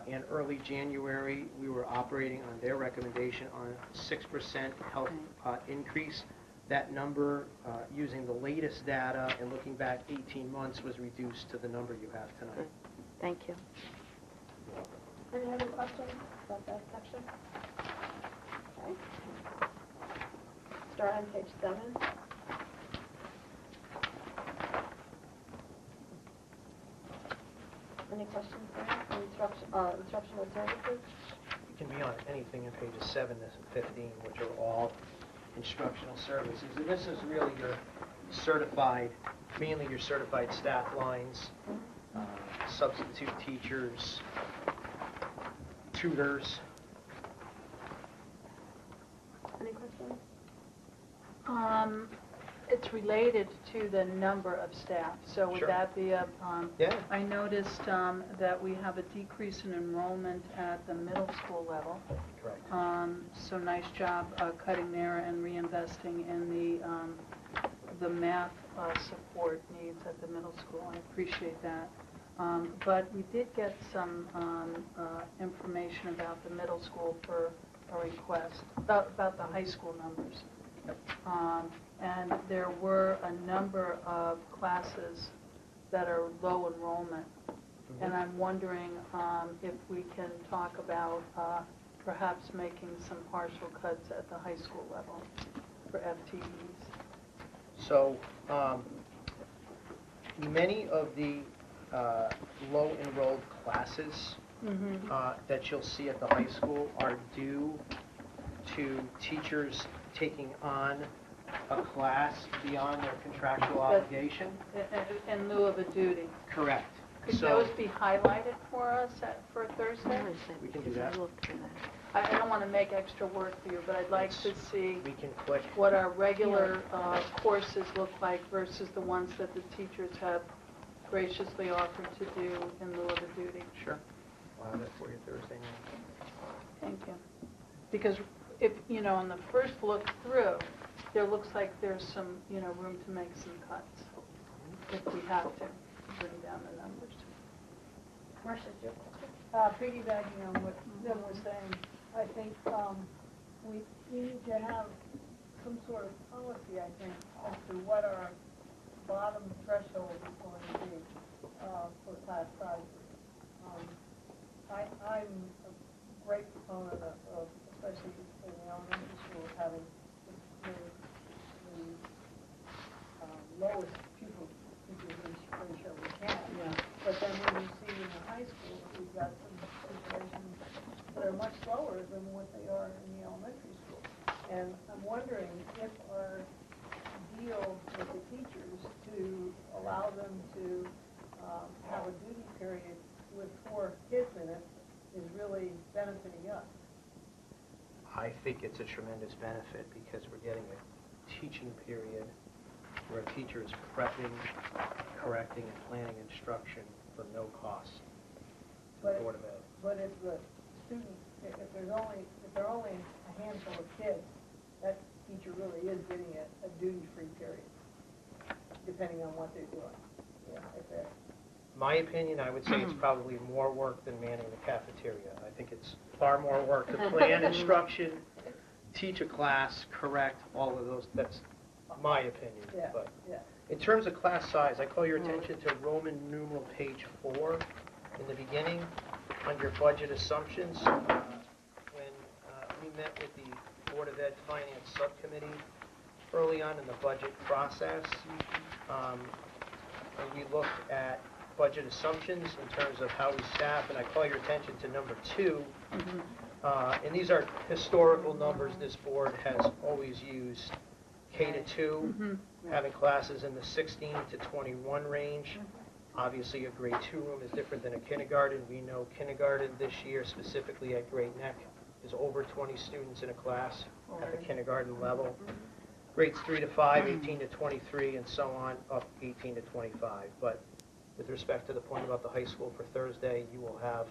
and early January, we were operating on their recommendation on a 6% health increase. That number, using the latest data and looking back 18 months, was reduced to the number you have tonight. Thank you. Any other questions about that section? Okay. Start on page 7. Any questions there? Instructional services? It can be on anything in pages 7 to 15, which are all instructional services. And this is really certified, mainly your certified staff lines, substitute teachers, tutors. Any questions? It's related to the number of staff, so would Sure. that be a, Yeah. I noticed that we have a decrease in enrollment at the middle school level. Correct. So nice job cutting there and reinvesting in the math support needs at the middle school. I appreciate that. But we did get some information about the middle school for a request, about the high school numbers. And there were a number of classes that are low enrollment. And I'm wondering if we can talk about perhaps making some partial cuts at the high school level for FTEs. So, many of the low enrolled classes that you'll see at the high school are due to teachers taking on a class beyond their contractual obligation. In lieu of a duty. Correct. Could So those be highlighted for us for Thursday? Where is it? We can do Because I that. looked for that. I don't want to make extra work for you, but I'd like to see we can click. what our regular courses look like versus the ones that the teachers have graciously offered to do in lieu of a duty. Sure. I'll have that for you Thursday night. Thank you. Because if, on the first look through, there looks like there's some, room to make some cuts if we have to bring down the numbers. Marcia, do you have a question? Piggybacking on what Jim was saying, I think we need to have some sort of policy, I think, as to what our bottom threshold is going to be for class sizes. I'm a great proponent of, especially in the elementary schools, having the lowest pupil ratio we can. Yeah. But then when you see in the high school, we've got some situations that are much lower than what they are in the elementary school. And I'm wondering if our deal with the teachers to allow them to have a duty period with 4 kids in it is really benefiting us. I think it's a tremendous benefit because we're getting a teaching period where a teacher is prepping, correcting, and planning instruction for no cost to the Board of Ed. But if the student, if there are only a handful of kids, that teacher really is getting a duty-free period, depending on what they're doing. Yeah, if they're My opinion, I would say it's probably more work than manning the cafeteria. I think it's far more work to plan instruction, teach a class, correct, all of those. That's my opinion. Yeah, But yeah. in terms of class size, I call your attention to Roman numeral page 4 in the beginning, under budget assumptions. When we met with the Board of Ed Finance Subcommittee early on in the budget process, and we looked at budget assumptions in terms of how we staff, and I call your attention to number 2. And these are historical numbers this board has always used. K to 2, having classes in the 16 to 21 range. Obviously, a grade 2 room is different than a kindergarten. We know kindergarten this year, specifically at Great Neck, is over 20 students in a class at the kindergarten level. Grades 3 to 5, 18 to 23, and so on, up 18 to 25. But with respect to the point about the high school for Thursday, you will have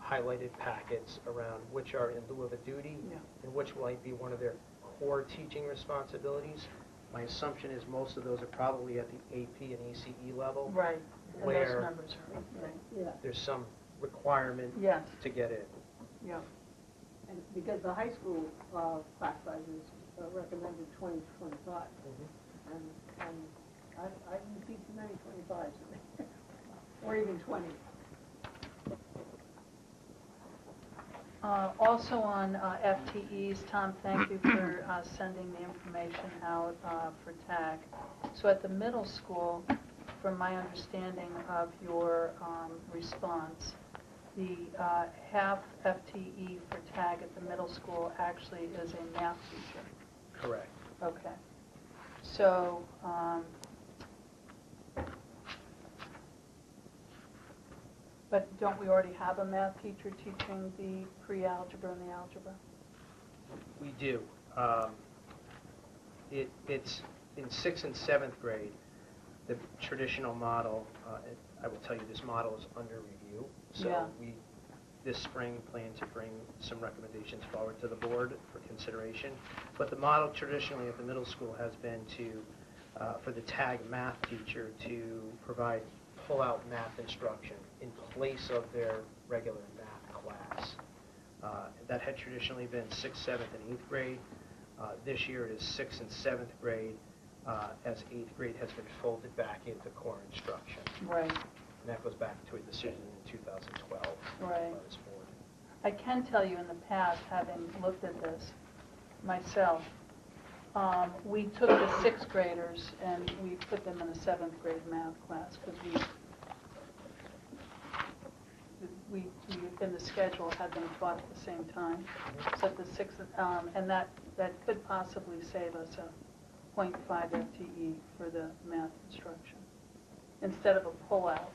highlighted packets around which are in lieu of a duty and which might be one of their core teaching responsibilities. My assumption is most of those are probably at the AP and ECE level. Right. And those Where numbers are, right. Yeah, there's some requirement Yes. to get in. Yeah. and because the high school class size is recommended 20 to 25. And I didn't see too many 25s, or even 20s. Also on FTEs, Tom, thank you for sending the information out for TAG. So at the middle school, from my understanding of your response, the half FTE for TAG at the middle school actually is a math teacher. Correct. Okay. So, but don't we already have a math teacher teaching the pre-algebra and the algebra? We do. It's in 6th and 7th grade, the traditional model, I will tell you this model is under review. So Yeah. we, this spring, plan to bring some recommendations forward to the board for consideration. But the model traditionally at the middle school has been to, for the tag math teacher to provide pull-out math instruction in place of their regular math class. That had traditionally been 6th, 7th, and 8th grade. This year it is 6th and 7th grade, as 8th grade has been folded back into core instruction. Right. And that goes back to a decision in 2012 by Right. this board. I can tell you in the past, having looked at this myself, we took the 6th graders and we put them in a 7th grade math class because we in the schedule had them taught at the same time. So the 6th, and that could possibly save us a 0.5 FTE for the math instruction. Instead of a pullout,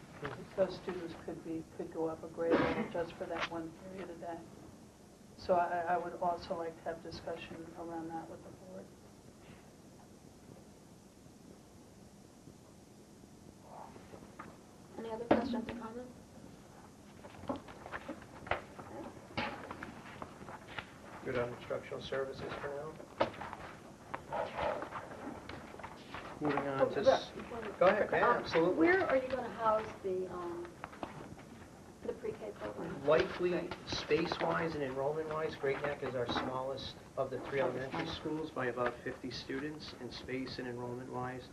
those students could go up a grade level just for that one period a day. So I would also like to have discussion around that with the board. Any other questions or comments? Good on instructional services for now? Moving on to, go ahead, yeah, absolutely. Where are you going to house the pre-K program? Likely, space-wise and enrollment-wise, Great Neck is our smallest of the 3 elementary schools by about 50 students. In space and enrollment-wise,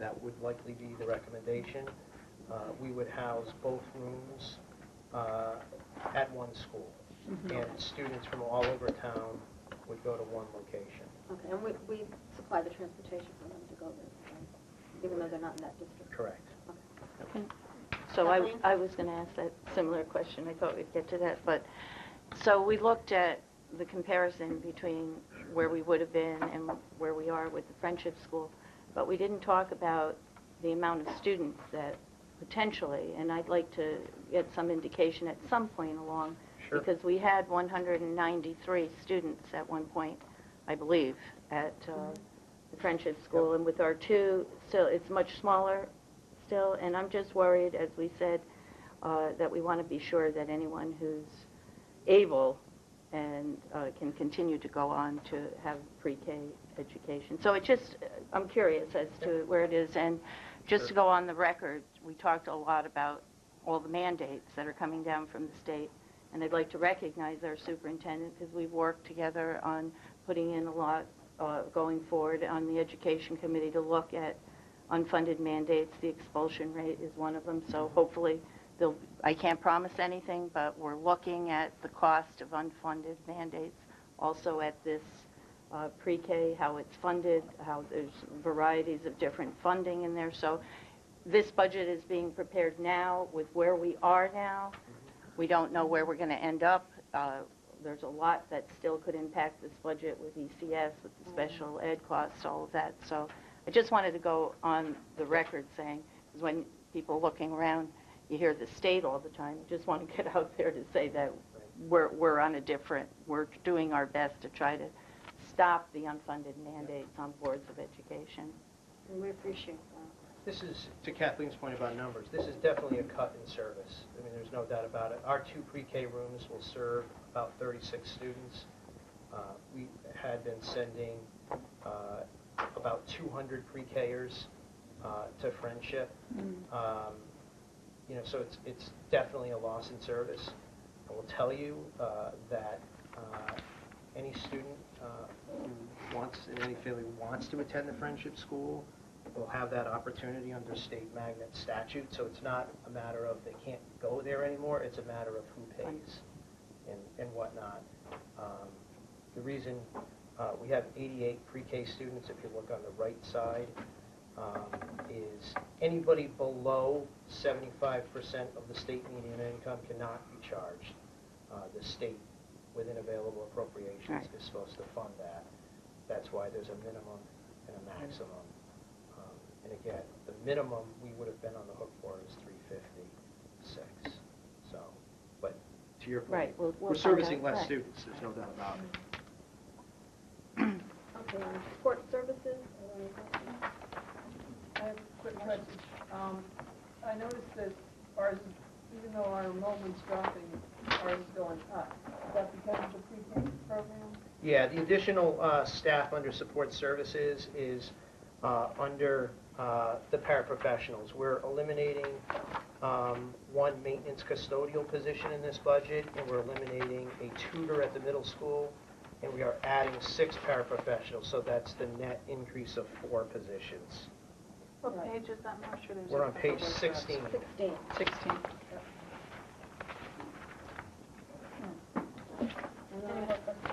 that would likely be the recommendation. We would house both rooms at one school, and students from all over town would go to one location. Okay, and we supply the transportation for them to go there, right? Even though they're not in that district? Correct. Okay. So Kathleen? I was going to ask that similar question. I thought we'd get to that. But so we looked at the comparison between where we would have been and where we are with the Friendship School, but we didn't talk about the amount of students that potentially, and I'd like to get some indication at some point along, Sure. because we had 193 students at one point, I believe, at the Friendship School, and with our 2, still, it's much smaller still, and I'm just worried, as we said, that we want to be sure that anyone who's able and can continue to go on to have pre-K education. So it just, I'm curious as to where it is, and just to go on the record, we talked a lot about all the mandates that are coming down from the state, and I'd like to recognize our superintendent because we've worked together on putting in a lot going forward on the education committee to look at unfunded mandates. The expulsion rate is one of them, so hopefully I can't promise anything, but we're looking at the cost of unfunded mandates, also at this pre-K, how it's funded, how there's varieties of different funding in there. So this budget is being prepared now with where we are now. We don't know where we're going to end up. There's a lot that still could impact this budget with ECS, with the special ed costs, all of that. So I just wanted to go on the record saying, because when people looking around, you hear the state all the time. I just want to get out there to say that we're on a different, we're doing our best to try to stop the unfunded mandates on boards of education. And we appreciate that. This is, to Kathleen's point about numbers, this is definitely a cut in service. I mean, there's no doubt about it. Our 2 pre-K rooms will serve about 36 students. We had been sending about 200 pre-Kers to Friendship. You know, so it's definitely a loss in service. I will tell you that any student who wants, and any family who wants to attend the Friendship School will have that opportunity under state magnet statute. So it's not a matter of they can't go there anymore. It's a matter of who pays and whatnot. The reason we have 88 pre-K students, if you look on the right side, is anybody below 75% of the state median income cannot be charged. The state, within available appropriations, is supposed to fund that. That's why there's a minimum and a maximum. And again, the minimum we would have been on the hook for is 356. So, but to your point, Right, we'll we're find servicing out. less Right. students, there's no doubt about it. Okay, on support services, are there any questions? I have a quick question. I noticed that ours, even though our enrollment's dropping, ours is going up. Is that because of the pre-K program? Yeah, the additional staff under support services is under the paraprofessionals. We're eliminating one maintenance custodial position in this budget, and we're eliminating a tutor at the middle school, and we are adding 6 paraprofessionals, so that's the net increase of 4 positions. What page is that? I'm not sure there's. We're a on couple page of 16. 16. 16. And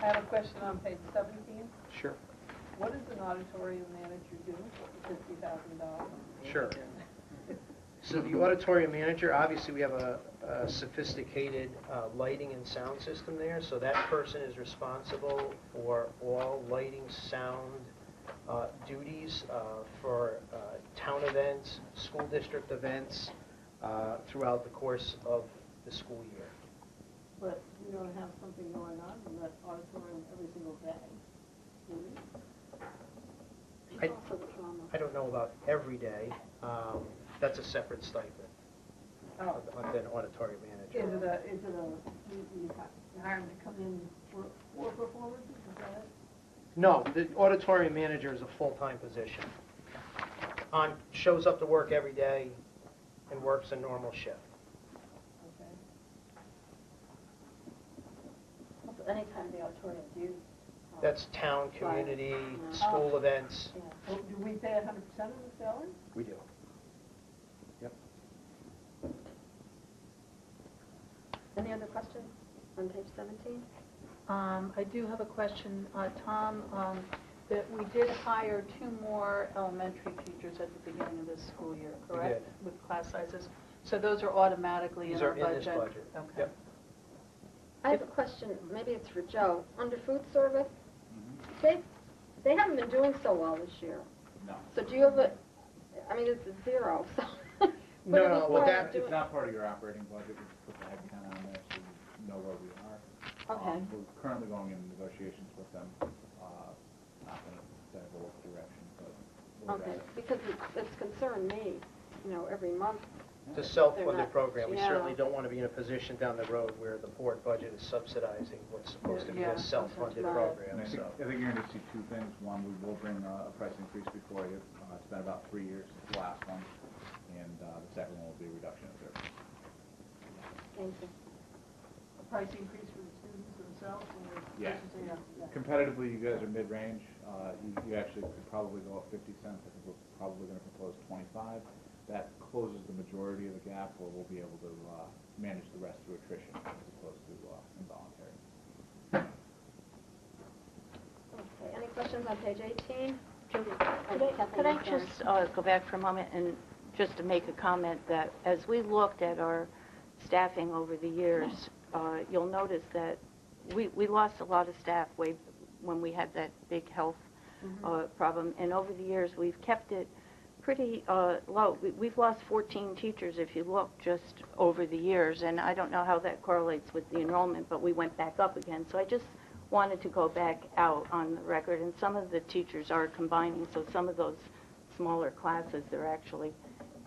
I have a question on page 17. Sure. What does an auditorium manager do for $50,000? Sure. So the auditorium manager, obviously we have a sophisticated lighting and sound system there, so that person is responsible for all lighting, sound duties for town events, school district events throughout the course of the school year. But we don't have something going on in that auditorium every single day, do we? I- It's also the drama. I don't know about every day. That's a separate stipend of an auditorium manager. You hire them to come in for performances, is that it? No, the auditorium manager is a full-time position. Shows up to work every day and works a normal shift. Okay. Also, anytime the auditorium do. That's town, community, Right. school events. Yeah. Oh, do we pay 100% of the salary? We do. Yep. Any other questions on page 17? I do have a question, Tom, that we did hire 2 more elementary teachers at the beginning of this school year, We correct? did. With class sizes. So those are automatically These in our are in budget? this budget. Okay. Yep. I have a question, maybe it's for Joe. Under food service, Mm-hmm. they haven't been doing so well this year. No. So do you have a, I mean, it's a 0, so. No, what are no, we well, planning that- on doing? It's not part of your operating budget, we just put the headcount on there so you know where we are. Okay. We're currently going in negotiations with them, not gonna divulge direction, but we're Okay, at it. because it's concerned me, every month. It's a self-funded They're not- program. We yeah. certainly don't want to be in a position down the road where the board budget is subsidizing what's supposed to be Yeah. a self-funded Right. program, And I so. think you're gonna see 2 things. One, we will bring a price increase before you. It's been about 3 years since the last one. And the second one will be a reduction of service. Thank you. A price increase for the students themselves? Or Yeah. Yeah. Competitively, you guys are mid-range. You actually could probably go up 50 cents. I think we're probably gonna propose 25. That closes the majority of the gap, where we'll be able to manage the rest through attrition as opposed to involuntary. Okay, any questions on page 18? Could I just go back for a moment and just to make a comment that as we looked at our staffing over the years, you'll notice that we lost a lot of staff when we had that big health problem, and over the years we've kept it pretty low. We've lost 14 teachers if you look just over the years, and I don't know how that correlates with the enrollment, but we went back up again. So I just wanted to go back out on the record, and some of the teachers are combining, so some of those smaller classes, they're actually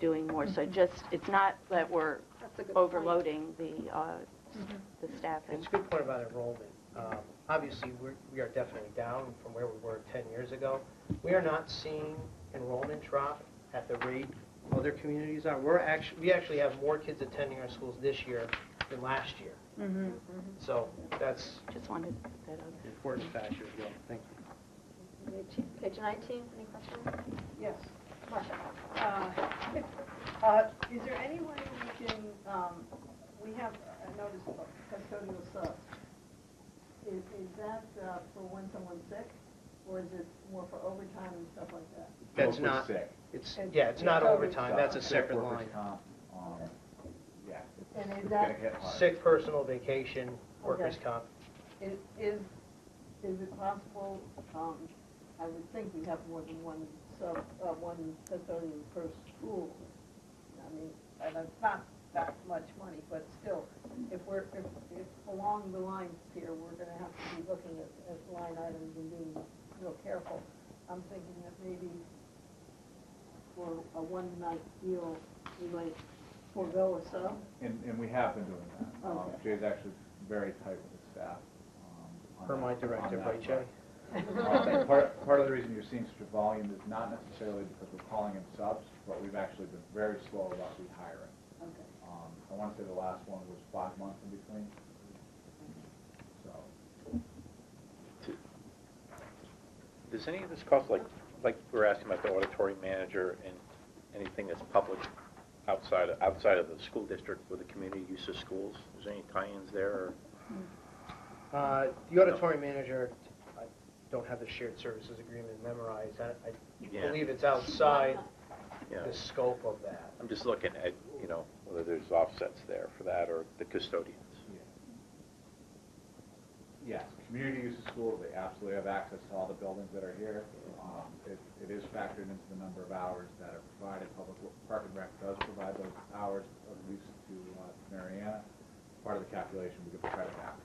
doing more. So it's not that we're That's a good point. overloading the staffing. It's a good point about enrollment. Obviously, we are definitely down from where we were 10 years ago. We are not seeing enrollment drop at the rate other communities are. We actually have more kids attending our schools this year than last year. So that's Just wanted to put that out an there. important factor as well. Thank you. Page 19, any questions? Yes. Marcia? Is there any way we can, we have, I noticed custodial subs. Is that for when someone's sick, or is it more for overtime and stuff like that? That's Mostly not, sick. it's It's not covered. overtime. That's a Sick, separate workers' line. comp, yeah, And is it's that- gonna hit hard. Sick, personal, vacation, workers' Okay. comp. Is it possible, I would think we have more than one of one custodian per school. I mean, and it's not that much money, but still, if along the lines here, we're gonna have to be looking at line items and being real careful. I'm thinking that maybe for a one-night deal, we might forego a sub. And we have been doing that. Okay. Jay's actually very tight with his staff. On Per my that- directive, on that right, Jay? Part of the reason you're seeing such a volume is not necessarily because we're calling in subs, but we've actually been very slow about rehiring. Okay. I want to say the last one was 5 months in between. So, Does any of this cost, like we're asking about the auditorium manager and anything that's public outside of the school district with the community use of schools? Is there any tie-ins there? Or? The auditorium manager, I don't have the shared services agreement memorized. I Yeah. believe it's outside Yeah. the scope of that. I'm just looking at, whether there's offsets there for that or the custodians. yes, community use of schools, they absolutely have access to all the buildings that are here. It is factored into the number of hours that are provided. Public Park and Rec does provide those hours of use to Mariana. Part of the calculation, we get the credit back.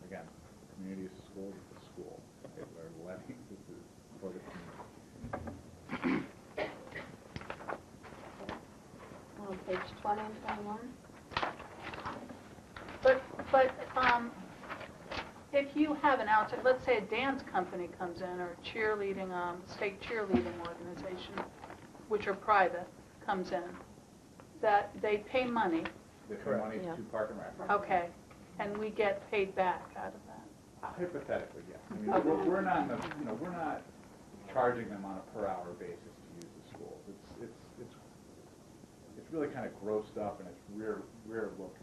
Again, community use of schools is the school. We're letting this is for the community. On page 20 and 21. But if you have an outside, let's say a dance company comes in, or a cheerleading, state cheerleading organization, which are private, comes in, that they pay money, They pay Correct. money Yeah. to Park and Rec. okay, and we get paid back out of that. Hypothetically, yes. I mean, we're not, we're not charging them on a per hour basis to use the schools. It's really kind of grossed up and it's rear look.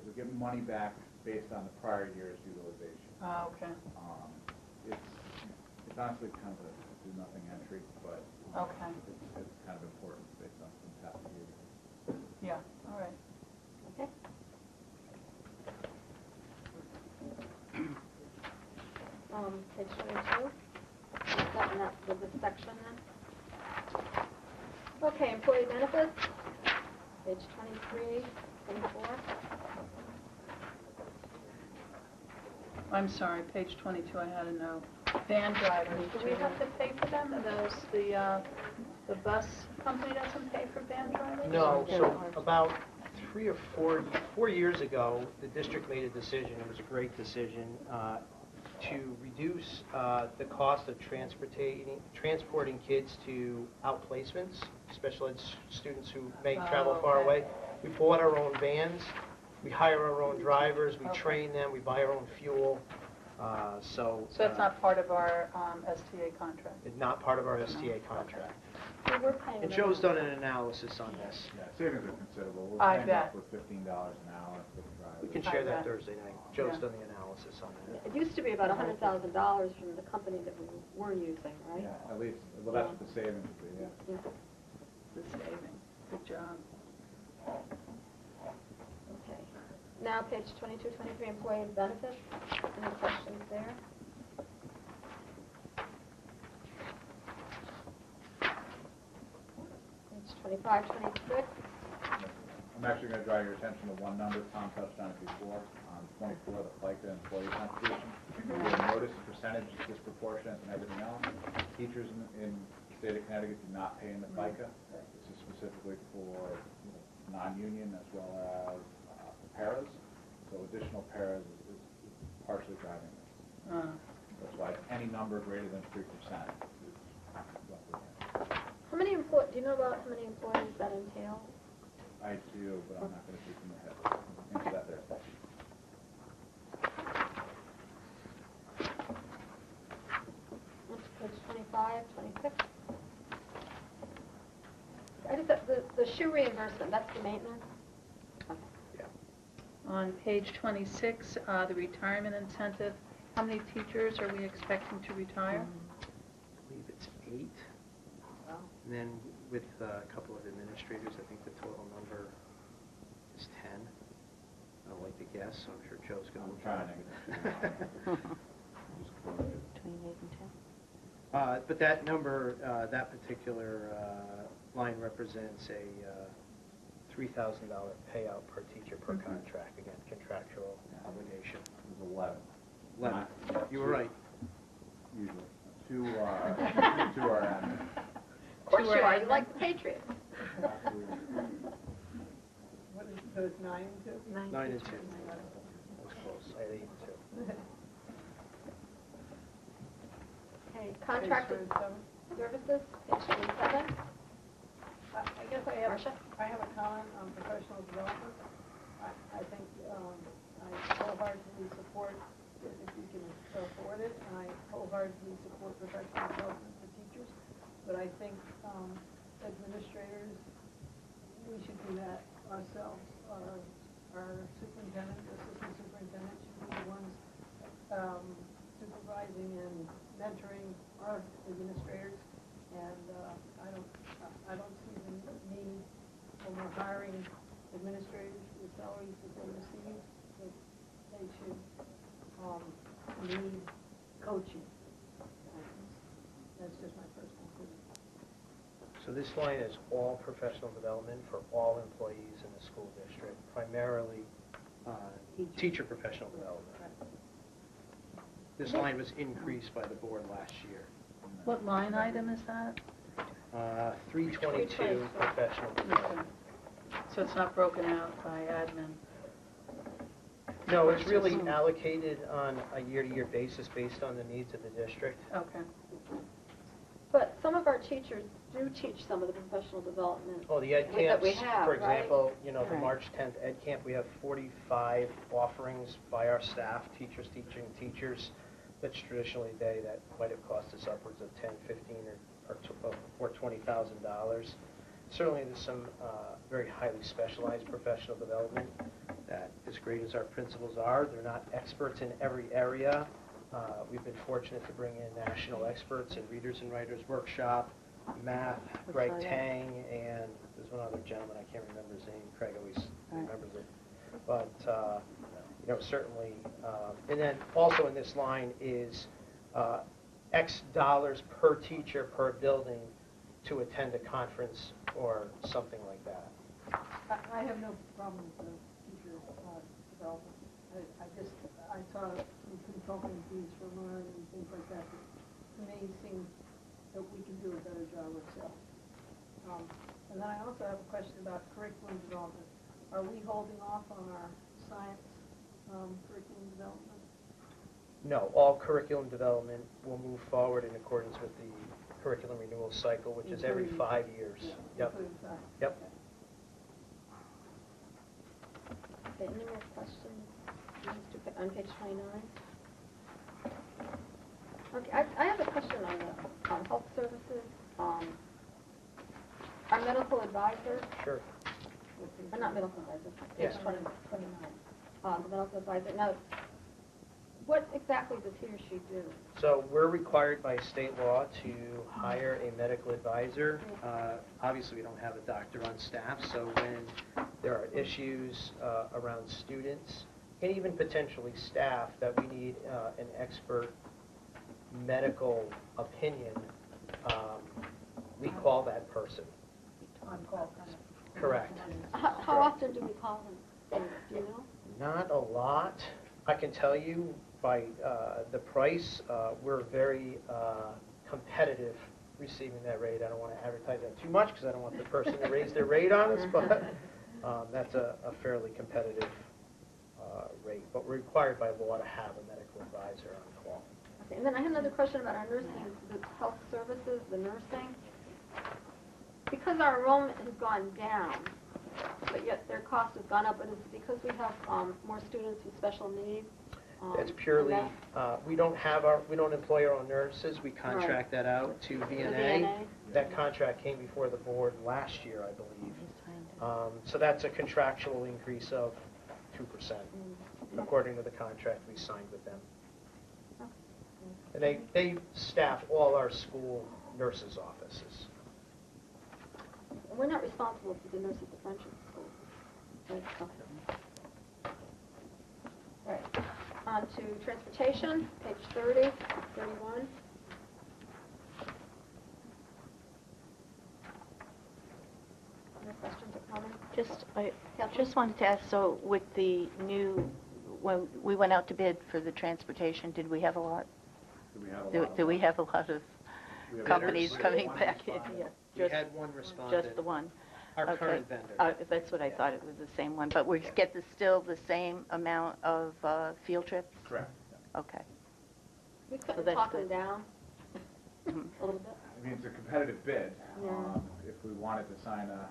We get money back based on the prior year's utilization. Oh, okay. It's honestly kind of a do nothing entry, but Okay. it's kind of important based on some past behavior. Yeah, all right. Okay. Page 22. Starting up with this section then. Okay, employee benefits. Page 23, 24. I'm sorry, page 22, I had a note. Van drivers, do we have to pay for them? Are those, the bus company doesn't pay for van drivers? No, so about 3 or 4 years ago, the district made a decision, it was a great decision, to reduce the cost of transporting kids to outplacements, special ed students who may travel far okay. away. We bought our own vans, we hire our own drivers, we Okay. train them, we buy our own fuel, so... So that's not part of our STA contract? It's not part of our STA contract. So we're paying And them. Joe's done an analysis on this. Yeah, savings are considerable. We're I paying bet. up with $15 an hour for the drivers. We can I share that bet. Thursday night. Joe's Yeah. done the analysis on that. It used to be about $100,000 from the company that we were using, right? Yeah, at least, well, that's what the savings would be, yeah. Yeah. The saving, good job. Okay. Now, page 22, 23, employee benefits. Any questions there? Page 25, 26. I'm actually going to draw your attention to one number. Tom touched on it before. On 24, the FICA employee contribution. You'll notice the percentage is disproportionate and everything else. Teachers in the state of Connecticut do not pay in the FICA. This is specifically for non-union as well as paras. So additional paras is partially driving this. That's why any number greater than 3% is roughly it. How many do you know about how many employees that entails? I do, but I'm not going to speak from the head. Answer that there. That's page 25, 26. I just, the shoe reimbursement, that's the maintenance? Okay. On page 26, the retirement incentive, how many teachers are we expecting to retire? I believe it's 8. Wow. And then with a couple of administrators, I think the total number is 10. I don't like to guess, so I'm sure Joe's going to... I'm trying to get it. Between 8 and 10. But that number, that particular line represents a $3,000 payout per teacher per contract, again, contractual obligation. It was 11. 11. You were right. Usually. Two are admin. Of course you are, you like the Patriots. What is, so it's 9 and 2? 9 and 2. That's close. I had 8 and 2. Okay, contracted services, page 27. I guess I Marcia? have a comment on professional development. I think I wholeheartedly support it if you can afford it, and I wholeheartedly support professional development for teachers. But I think administrators, we should do that ourselves. Our superintendent, assistant superintendent should be the ones supervising and mentoring our administrators. And I don't see the need when we're hiring administrators for the salaries that they receive, that they should need coaching. That's just my personal opinion. So this line is all professional development for all employees in the school district, primarily teacher professional development. This line was increased by the board last year. What line item is that? 322 professional development. So it's not broken out by admin? No, it's really allocated on a year-to-year basis based on the needs of the district. Okay. But some of our teachers do teach some of the professional development. Oh, the ed That camps, we have, for right? example, you know, the Right. March 10th ed camp, we have 45 offerings by our staff, teachers teaching teachers. That's traditionally a day that might have cost us upwards of $10, $15, or $20,000. Certainly, there's some very highly specialized professional development that, as great as our principals are, they're not experts in every area. We've been fortunate to bring in national experts in Readers and Writers Workshop, math, Greg saw that. Tang, and there's one other gentleman, I can't remember his name, Craig always remembers it. But, you know, certainly, and then also in this line is X dollars per teacher per building to attend a conference or something like that. I have no problem with the teacher development. I saw some consulting fees for learn and things like that. To me, seems that we can do a better job ourselves. And then I also have a question about curriculum development. Are we holding off on our science curriculum development? No, all curriculum development will move forward in accordance with the curriculum renewal cycle, which is every 5 years. Yeah, Yep. including science. Yep. Okay, any more questions on page 29? Okay, I have a question on health services. Our medical advisor, Sure. not medical advisor, Yes. page 29. The medical advisor. Now, what exactly does he or she do? So we're required by state law to hire a medical advisor. Obviously, we don't have a doctor on staff, so when there are issues around students, and even potentially staff, that we need an expert medical opinion, we call that person. On call kind of. Correct. How often do we call them? Do you know? Not a lot. I can tell you by the price, we're very competitive receiving that rate. I don't want to advertise that too much because I don't want the person to raise their rate on us, but that's a fairly competitive rate. But we're required by law to have a medical advisor on call. Okay, and then I have another question about our nursing, the health services, the nursing. Because our enrollment has gone down, but yet their cost has gone up, and it's because we have more students with special needs. That's purely, we don't employ our own nurses. We contract that out to VNA. That contract came before the board last year, I believe. So that's a contractual increase of 2%, according to the contract we signed with them. And they staff all our school nurses' offices. And we're not responsible for the nurses at Friendship School. Right, okay. All right, on to transportation, page 30, 31. I Kathleen? just wanted to ask, so with the new, when we went out to bid for the transportation, did we have a lot? Do we have a lot of? Do we have a lot of we have companies one coming back in? respondent. Yeah, We had one respondent. just the one? Our Okay. current vendor. That's what I thought, it was the same one, but we get still the same amount of field trips? Correct. Yeah. Okay. We So couldn't that's talk them good. down Mhm. a little bit. I mean, it's a competitive bid. Yeah. If we wanted to sign a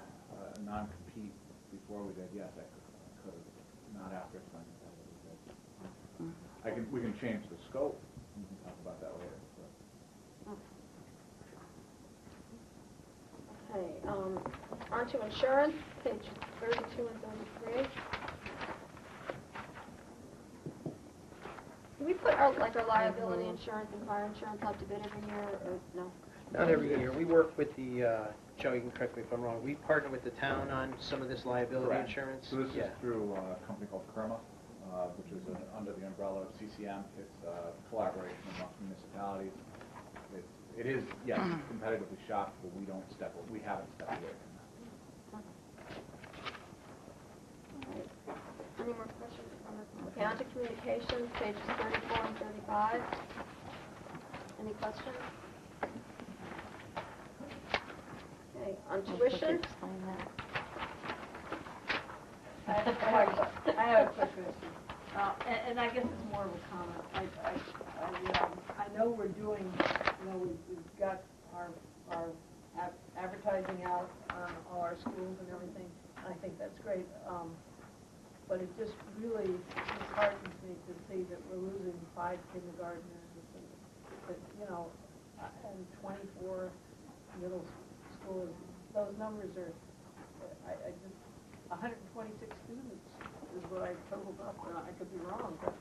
non-compete before we did, yes, I could have, not after it's signed competitive bid. Mhm. We can change the scope, we can talk about that later. But Okay, on to insurance, page 32 and 33. Do we put our liability insurance and fire insurance out to bid every year, or no? Not every year. We work with the, Joe, you can correct me if I'm wrong, we partner with the town on some of this liability Correct. insurance? So this is Yeah. through a company called Kerma, which is under the umbrella of CCM. It's a collaboration amongst municipalities. It is, yes, competitively shopped, but we haven't stepped away from that. All right. Any more questions? Okay, on to communications, pages 34 and 35. Any questions? Okay, on Could you tuition. explain that? I have a quick question, and I guess it's more of a comment. I know we're doing, we've got our advertising out on all our schools and everything. I think that's great, but it just really disheartens me to see that we're losing 5 kindergartners, and 24 middle schoolers. Those numbers are, I just, 126 students is what I totaled up, and I could be wrong, but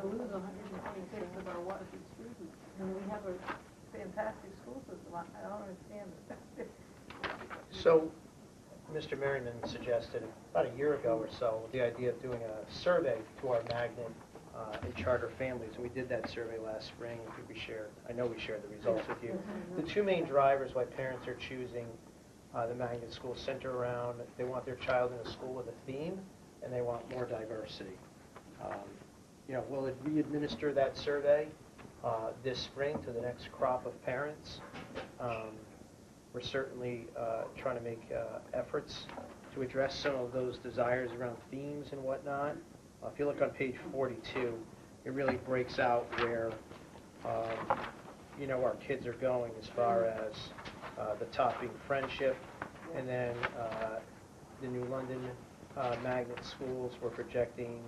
to lose 126 of our Waterford students, and we have a fantastic school system, I don't understand it. So, Mr. Merriman suggested about a year ago or so, the idea of doing a survey to our magnet and charter families, and we did that survey last spring. I know we shared the results with you. The two main drivers why parents are choosing the magnet school center around, they want their child in a school with a theme, and they want more diversity. We'll re-administer that survey this spring to the next crop of parents. We're certainly trying to make efforts to address some of those desires around themes and whatnot. If you look on page 42, it really breaks out where our kids are going as far as the top being friendship, and then the New London magnet schools, we're projecting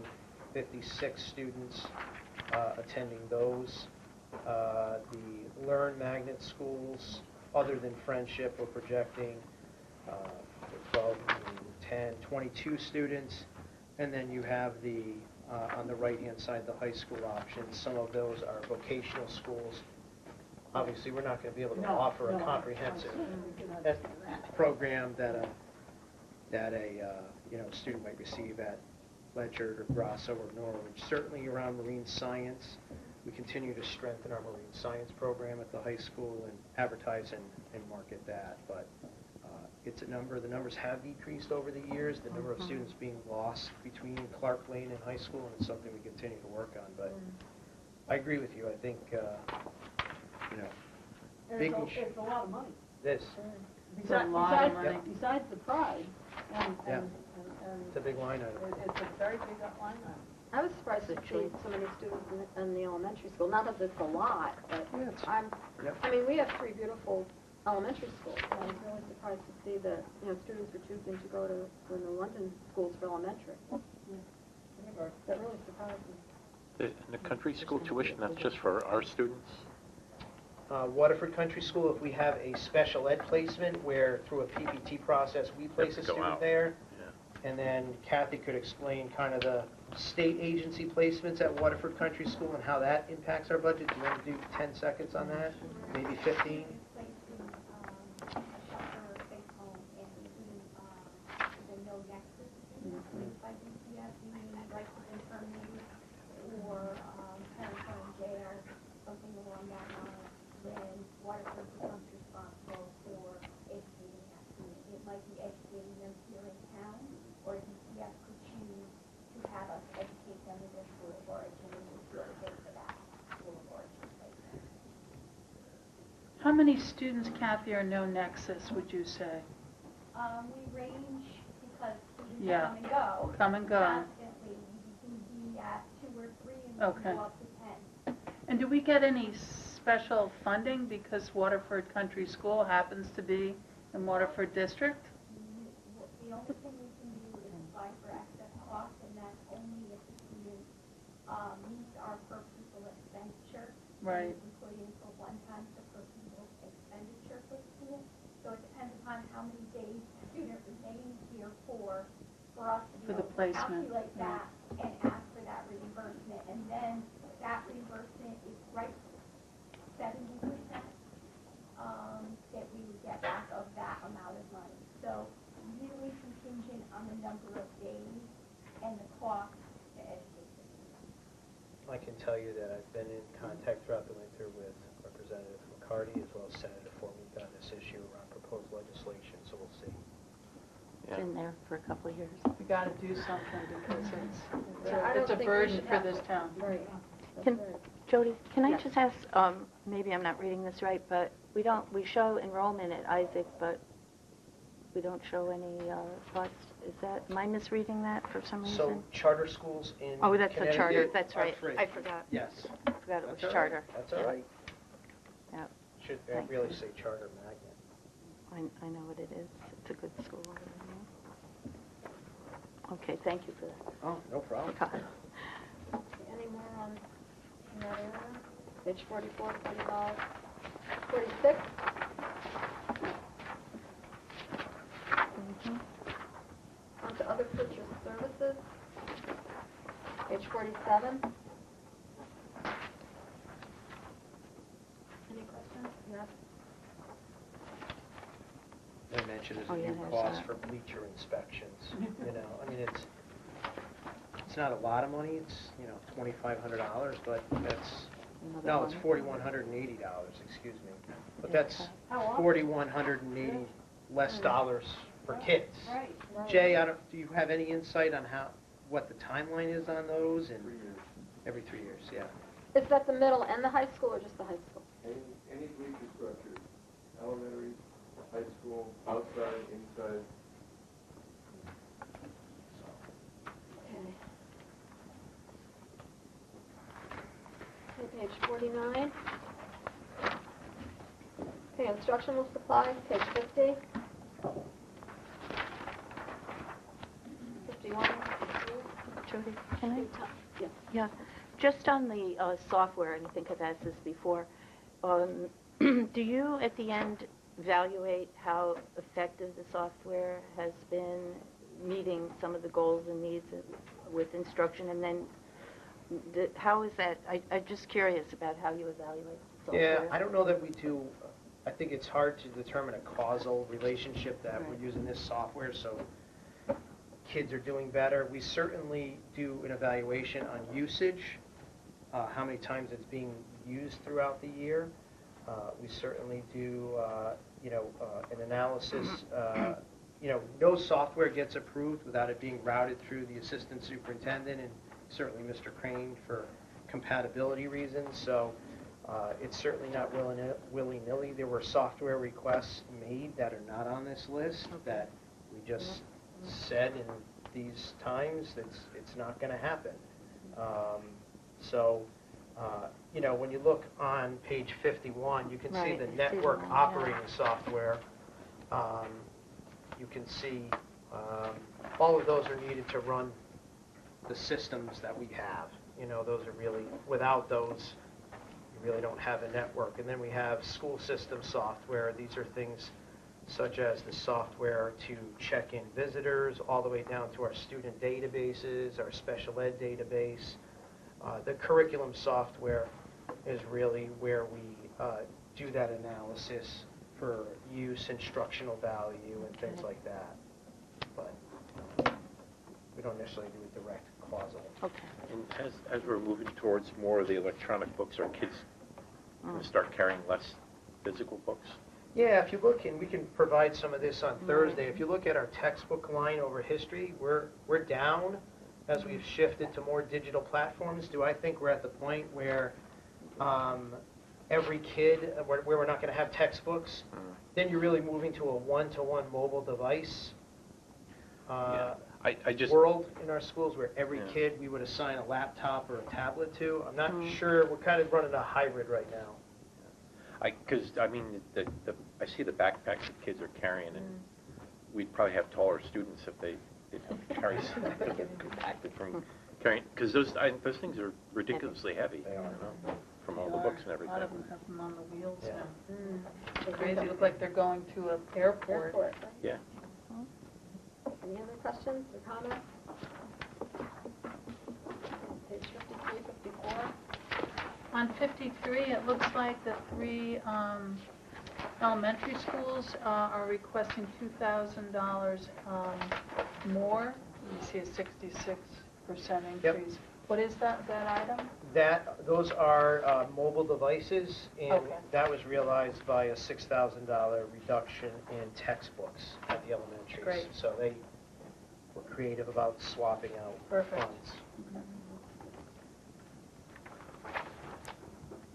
56 students attending those. The Learn magnet schools, other than friendship, we're projecting 12, 10, 22 students. And then you have on the right-hand side, the high school options. Some of those are vocational schools. Obviously, we're not going to be able to offer a comprehensive program that a student might receive at Ledyard or Grasso or Norwich. Certainly around marine science, we continue to strengthen our marine science program at the high school and advertise and market that. But it's a number. The numbers have decreased over the years. The number of students being lost between Clark Lane and high school, and it's something we continue to work on. But I agree with you. I think And it's a lot of money. this. It's a lot of money. Besides the pride, and It's a big line item. it's a very big line item. I was surprised to see so many students in the elementary school. Not that it's a lot, but Yeah, it's- I mean, we have 3 beautiful elementary schools. And I was really surprised to see that, students are choosing to go to the London schools for elementary. That really surprised me. In the country school tuition, that's just for our students? Waterford Country School, if we have a special ed placement where through a PPT process, we place a Have to go student out. there. Yeah. And then Kathy could explain kind of the state agency placements at Waterford Country School and how that impacts our budget. Do you want to do 10 seconds on that? Maybe 15? Placing a shelter, safe home, and the no nexus, like DCFD, right to infirmary, or parents are in jail, something along that line, then Waterford becomes responsible for educating that student. It might be educating them here in town, How many students, Kathy, are no nexus, would you say? We range because students Yeah. come and go. Come and go. Constantly. You can be at 2 or 3 and you Okay. can go up to 10. And do we get any special funding because Waterford Country School happens to be in Waterford District? The only thing we can do is apply for excess costs, and that's only if the student meets our per pupil expenditure. Right. We put in for one time the per pupil expenditure for school. So it depends upon how many days the student remains here for us to For be the able to placement, calculate yeah. that and ask for that reimbursement. And then that reimbursement is right 70%, that we would get back of that amount of money. So really contingent on the number of days and the cost to educate the student. I can tell you that I've been in contact throughout the winter with Representative McCarty as well as Senator Formica on this issue around proposed legislation, so we'll see. It's been there for a couple of years. We gotta do something because Yeah, I don't it's a think we burden should for have this town. Right. Can- That's right. Jody, can I Yes. just ask, maybe I'm not reading this right, but we show enrollment at Isaac, but we don't show any cost. Is that, am I misreading that for some So reason? charter schools in Oh, that's the charter, Connecticut that's are right. free. I forgot. Yes. I forgot it was That's all right. charter. That's all right. Yeah. Should Thank really you. say charter magnet. I know what it is. It's a good school. I don't know. Okay, thank you for that. Oh, no problem. Okay. Any more on that area? Page 44, 45, 46. Mhm. On to other purchase services. Page 47. Any questions? Yes. I mentioned Oh, there's a yeah, new there's cost that. for bleacher inspections, you know, I mean, it's not a lot of money, it's, you know, $2,500, but that's, Another no, it's one. $4,180, excuse me. But Yeah, that's okay. How often? $4,180 less dollars for kids. Right. Jay, do you have any insight on what the timeline is on those? And 3 years. Every 3 years, yeah. Is that the middle and the high school or just the high school? Any bleacher structures, elementary, high school, outside, inside. Okay. Okay, page 49. Okay, instructional supplies, page 50. 51. Jody, can I? Yes. Yeah, just on the software, and I think I've asked this before, do you at the end evaluate how effective the software has been meeting some of the goals and needs with instruction, and then how is that, I'm just curious about how you evaluate software. Yeah, I don't know that we do, I think it's hard to determine a causal relationship that we're Right. using this software, so kids are doing better. We certainly do an evaluation on usage, how many times it's being used throughout the year. We certainly do, an analysis. No software gets approved without it being routed through the assistant superintendent and certainly Mr. Crane for compatibility reasons. So it's certainly not willy-nilly. There were software requests made that are not on this list that we just said in these times it's not going to happen. When you look on page 51, you can see Right, the I see network that, yeah. operating software. You can see all of those are needed to run the systems that we have. Those are really, without those, you really don't have a network. And then we have school system software. These are things such as the software to check in visitors, all the way down to our student databases, our special ed database. The curriculum software is really where we do that analysis for use, instructional value, and things like that. But we don't necessarily do a direct causal. Okay. And as we're moving towards more of the electronic books, are kids going to start carrying less physical books? Yeah, if you look, and we can provide some of this on Thursday, if you look at our textbook line over history, we're down as we've shifted to more digital platforms. Do I think we're at the point where every kid, where we're not going to have textbooks, then you're really moving to a one-to-one mobile device I just, world in our schools, where every Yeah. kid we would assign a laptop or a tablet to. I'm not Mm. sure, we're kind of running a hybrid right now. because, I mean, I see the backpacks that kids are carrying, and we'd probably have taller students if they didn't have to carry something to get compacted from carrying, because those things are ridiculously heavy, They are. you know, from all They the are. books and A lot of everything. them have them on the wheels Yeah. now. They're crazy, look like they're going to an airport. Airport, right? Yeah. Any other questions or comments? Page 53, 54. On 53, it looks like the three elementary schools are requesting $2,000 more. You see a 66% Yep. increase. What is that item? Those are mobile devices, and Okay. that was realized by a $6,000 reduction in textbooks at the elementaries. Great. So they were creative about swapping out Perfect. funds.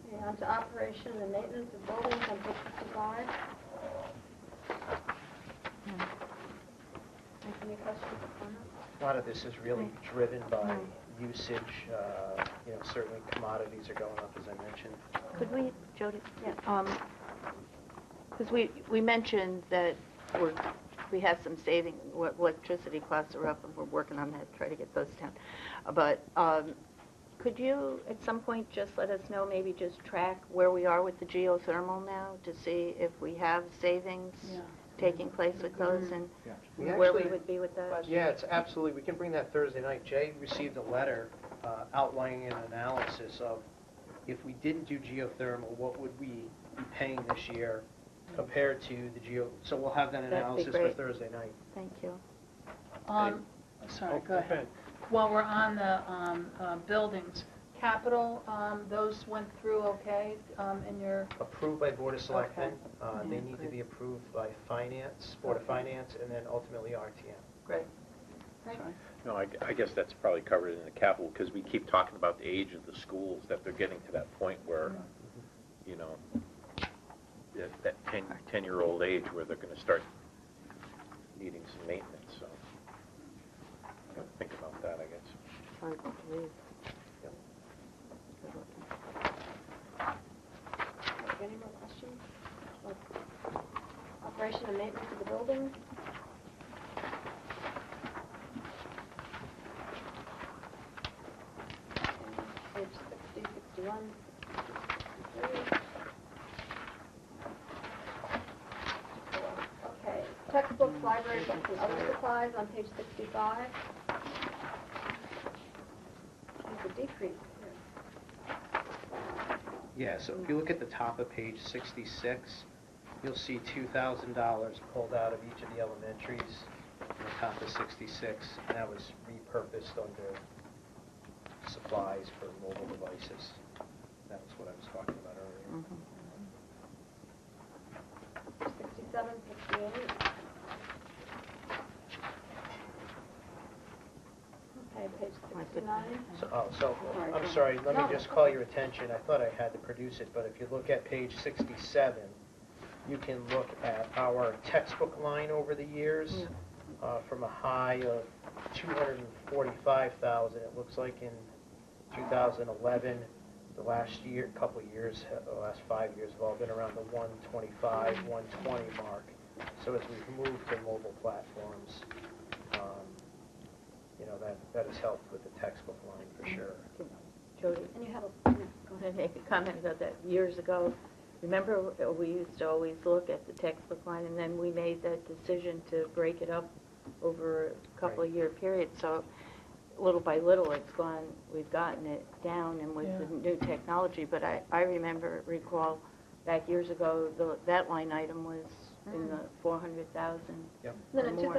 Okay, on to operation and maintenance of buildings on page 55. Any questions or comments? A lot of this is really driven by usage. Certainly commodities are going up, as I mentioned. Could we, Jody? Yeah. Because we mentioned that we have some saving, electricity costs are up, and we're working on that, try to get those down. But could you, at some point, just let us know, maybe just track where we are with the geothermal now, to see if we have savings Yeah. taking place with those, and We where we actually- would be with that? Yeah, it's absolutely, we can bring that Thursday night. Jay received a letter outlining an analysis of if we didn't do geothermal, what would we be paying this year compared to the so we'll have that That'd be analysis for great. Thursday night. Thank you. Sorry, Oh, go ahead. While we're on the buildings, capital, those went through okay in your, Approved by Board of Selectmen. Okay. They need to be approved by Finance, Board of Finance, and then ultimately RTM. great. Right. Sorry. No, I guess that's probably covered in the capital, because we keep talking about the age of the schools, that they're getting to that point where, you know, that 10-year-old age where they're going to start needing some maintenance, so gotta think about that, I guess. Hard to believe. Any more questions? Operation and maintenance of the building? Page 60, 61, 63. Okay, textbooks, library books, and other supplies on page 65. There's a decrease here. Yeah, so if you look at the top of page 66, you'll see $2,000 pulled out of each of the elementaries on the top of 66, and that was repurposed under supplies for mobile devices. That was what I was talking about earlier. 67, 68. Okay, page 69. I'm sorry, let me just call your attention. I thought I had to produce it, but if you look at page 67, you can look at our textbook line over the years, from a high of 245,000, it looks like in 2011. The last year, couple of years, the last 5 years have all been around the 125, 120 mark. So as we've moved to mobile platforms, that has helped with the textbook line for sure. Jody, And you have I'm going to make a comment about that. Years ago, remember we used to always look at the textbook line, and then we made that decision to break it up over a couple of year period. So little by little we've gotten it down, and with the new technology. But I recall back years ago, that line item was in the 400,000 Then or in more.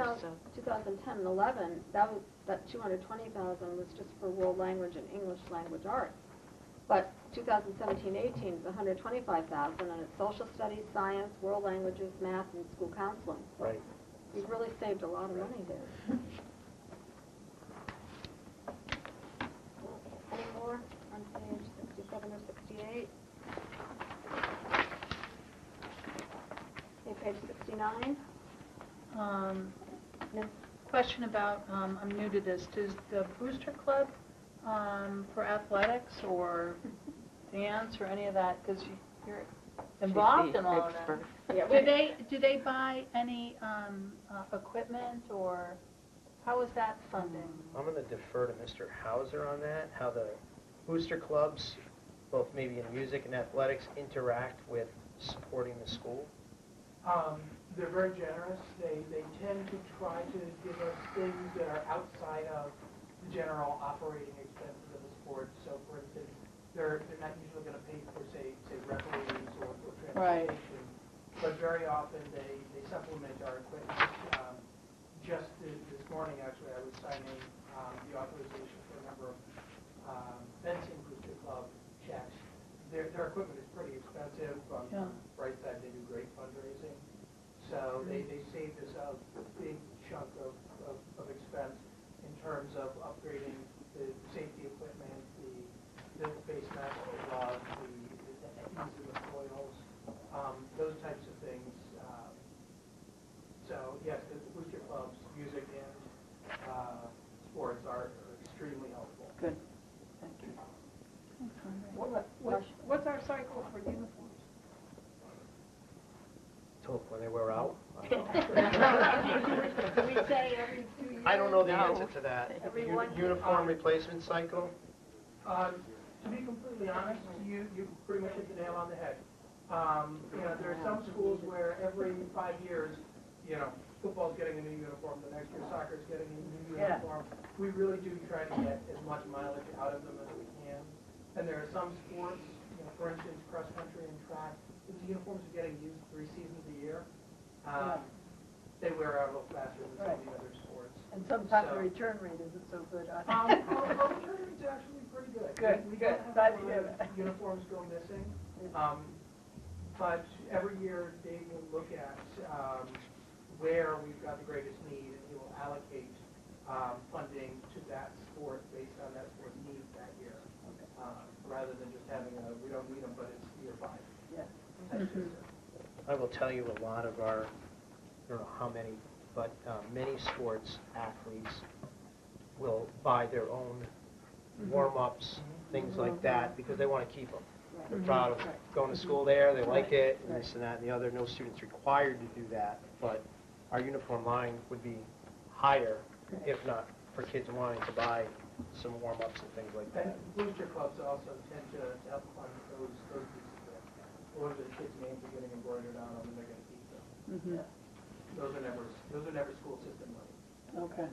2010 and 11, that 220,000 was just for world language and English language arts. But 2017-18 is 125,000, and it's social studies, science, world languages, math, and school counseling. So Right. we've really saved a lot of money there. Any more on page 67 or 68? page 69. Question about, I'm new to this, does the Booster Club for athletics or dance or any of that, because you're involved in all of that? Yeah, Do they buy any equipment, or how is that funding? I'm going to defer to Mr. Hauser on that, how the booster clubs, both maybe in music and athletics, interact with supporting the school. They're very generous. They tend to try to give us things that are outside of the general operating expenses of the sport. So, for instance, they're not usually going to pay for, say referees or transportation. Right. But very often they supplement our equipment. Just this morning, actually, I was signing the authorization for a number of fencing booster club checks. Their equipment is pretty expensive. On the bright side, they do great fundraising. So they saved us a big chunk of expense in terms of upgrading the safety equipment, the face mask, the gloves, the ease of the foils, those types of things. So yes, the booster clubs, music and sports are extremely helpful. Good, thank you. What's our cycle for uniforms? Till when they wear out. Do we say every 2 years? I don't know the answer to that. Every 1 year? Uniform replacement cycle? To be completely honest, you pretty much hit the nail on the head. There are some schools where every 5 years, football's getting a new uniform, the next year soccer's getting a new uniform. We really do try to get as much mileage out of them as we can. And there are some sports, for instance, cross country and track, the uniforms are getting used 3 seasons a year. They wear out a little faster than some of the other sports. And sometimes the return rate isn't so good. Our return rate's actually pretty good. Good, We good. don't Glad have to a hear lot of that. uniforms go missing. But every year Dave will look at where we've got the greatest need, and he will allocate funding to that sport based on that sport's needs that year. Rather than just having we don't need them, but it's year 5. Yeah. type system. I will tell you a lot of our, I don't know how many, but many sports athletes will buy their own warm-ups, things like that, because they want to keep them. They're proud of going to school there, they like it, and this and that and the other. No student's required to do that, but our uniform line would be higher if not for kids wanting to buy some warm-ups and things like And that. booster clubs also tend to help fund those pieces of it. Or the kids' names are getting embroidered on them, and they're going to keep them. Those are never school system money. Okay.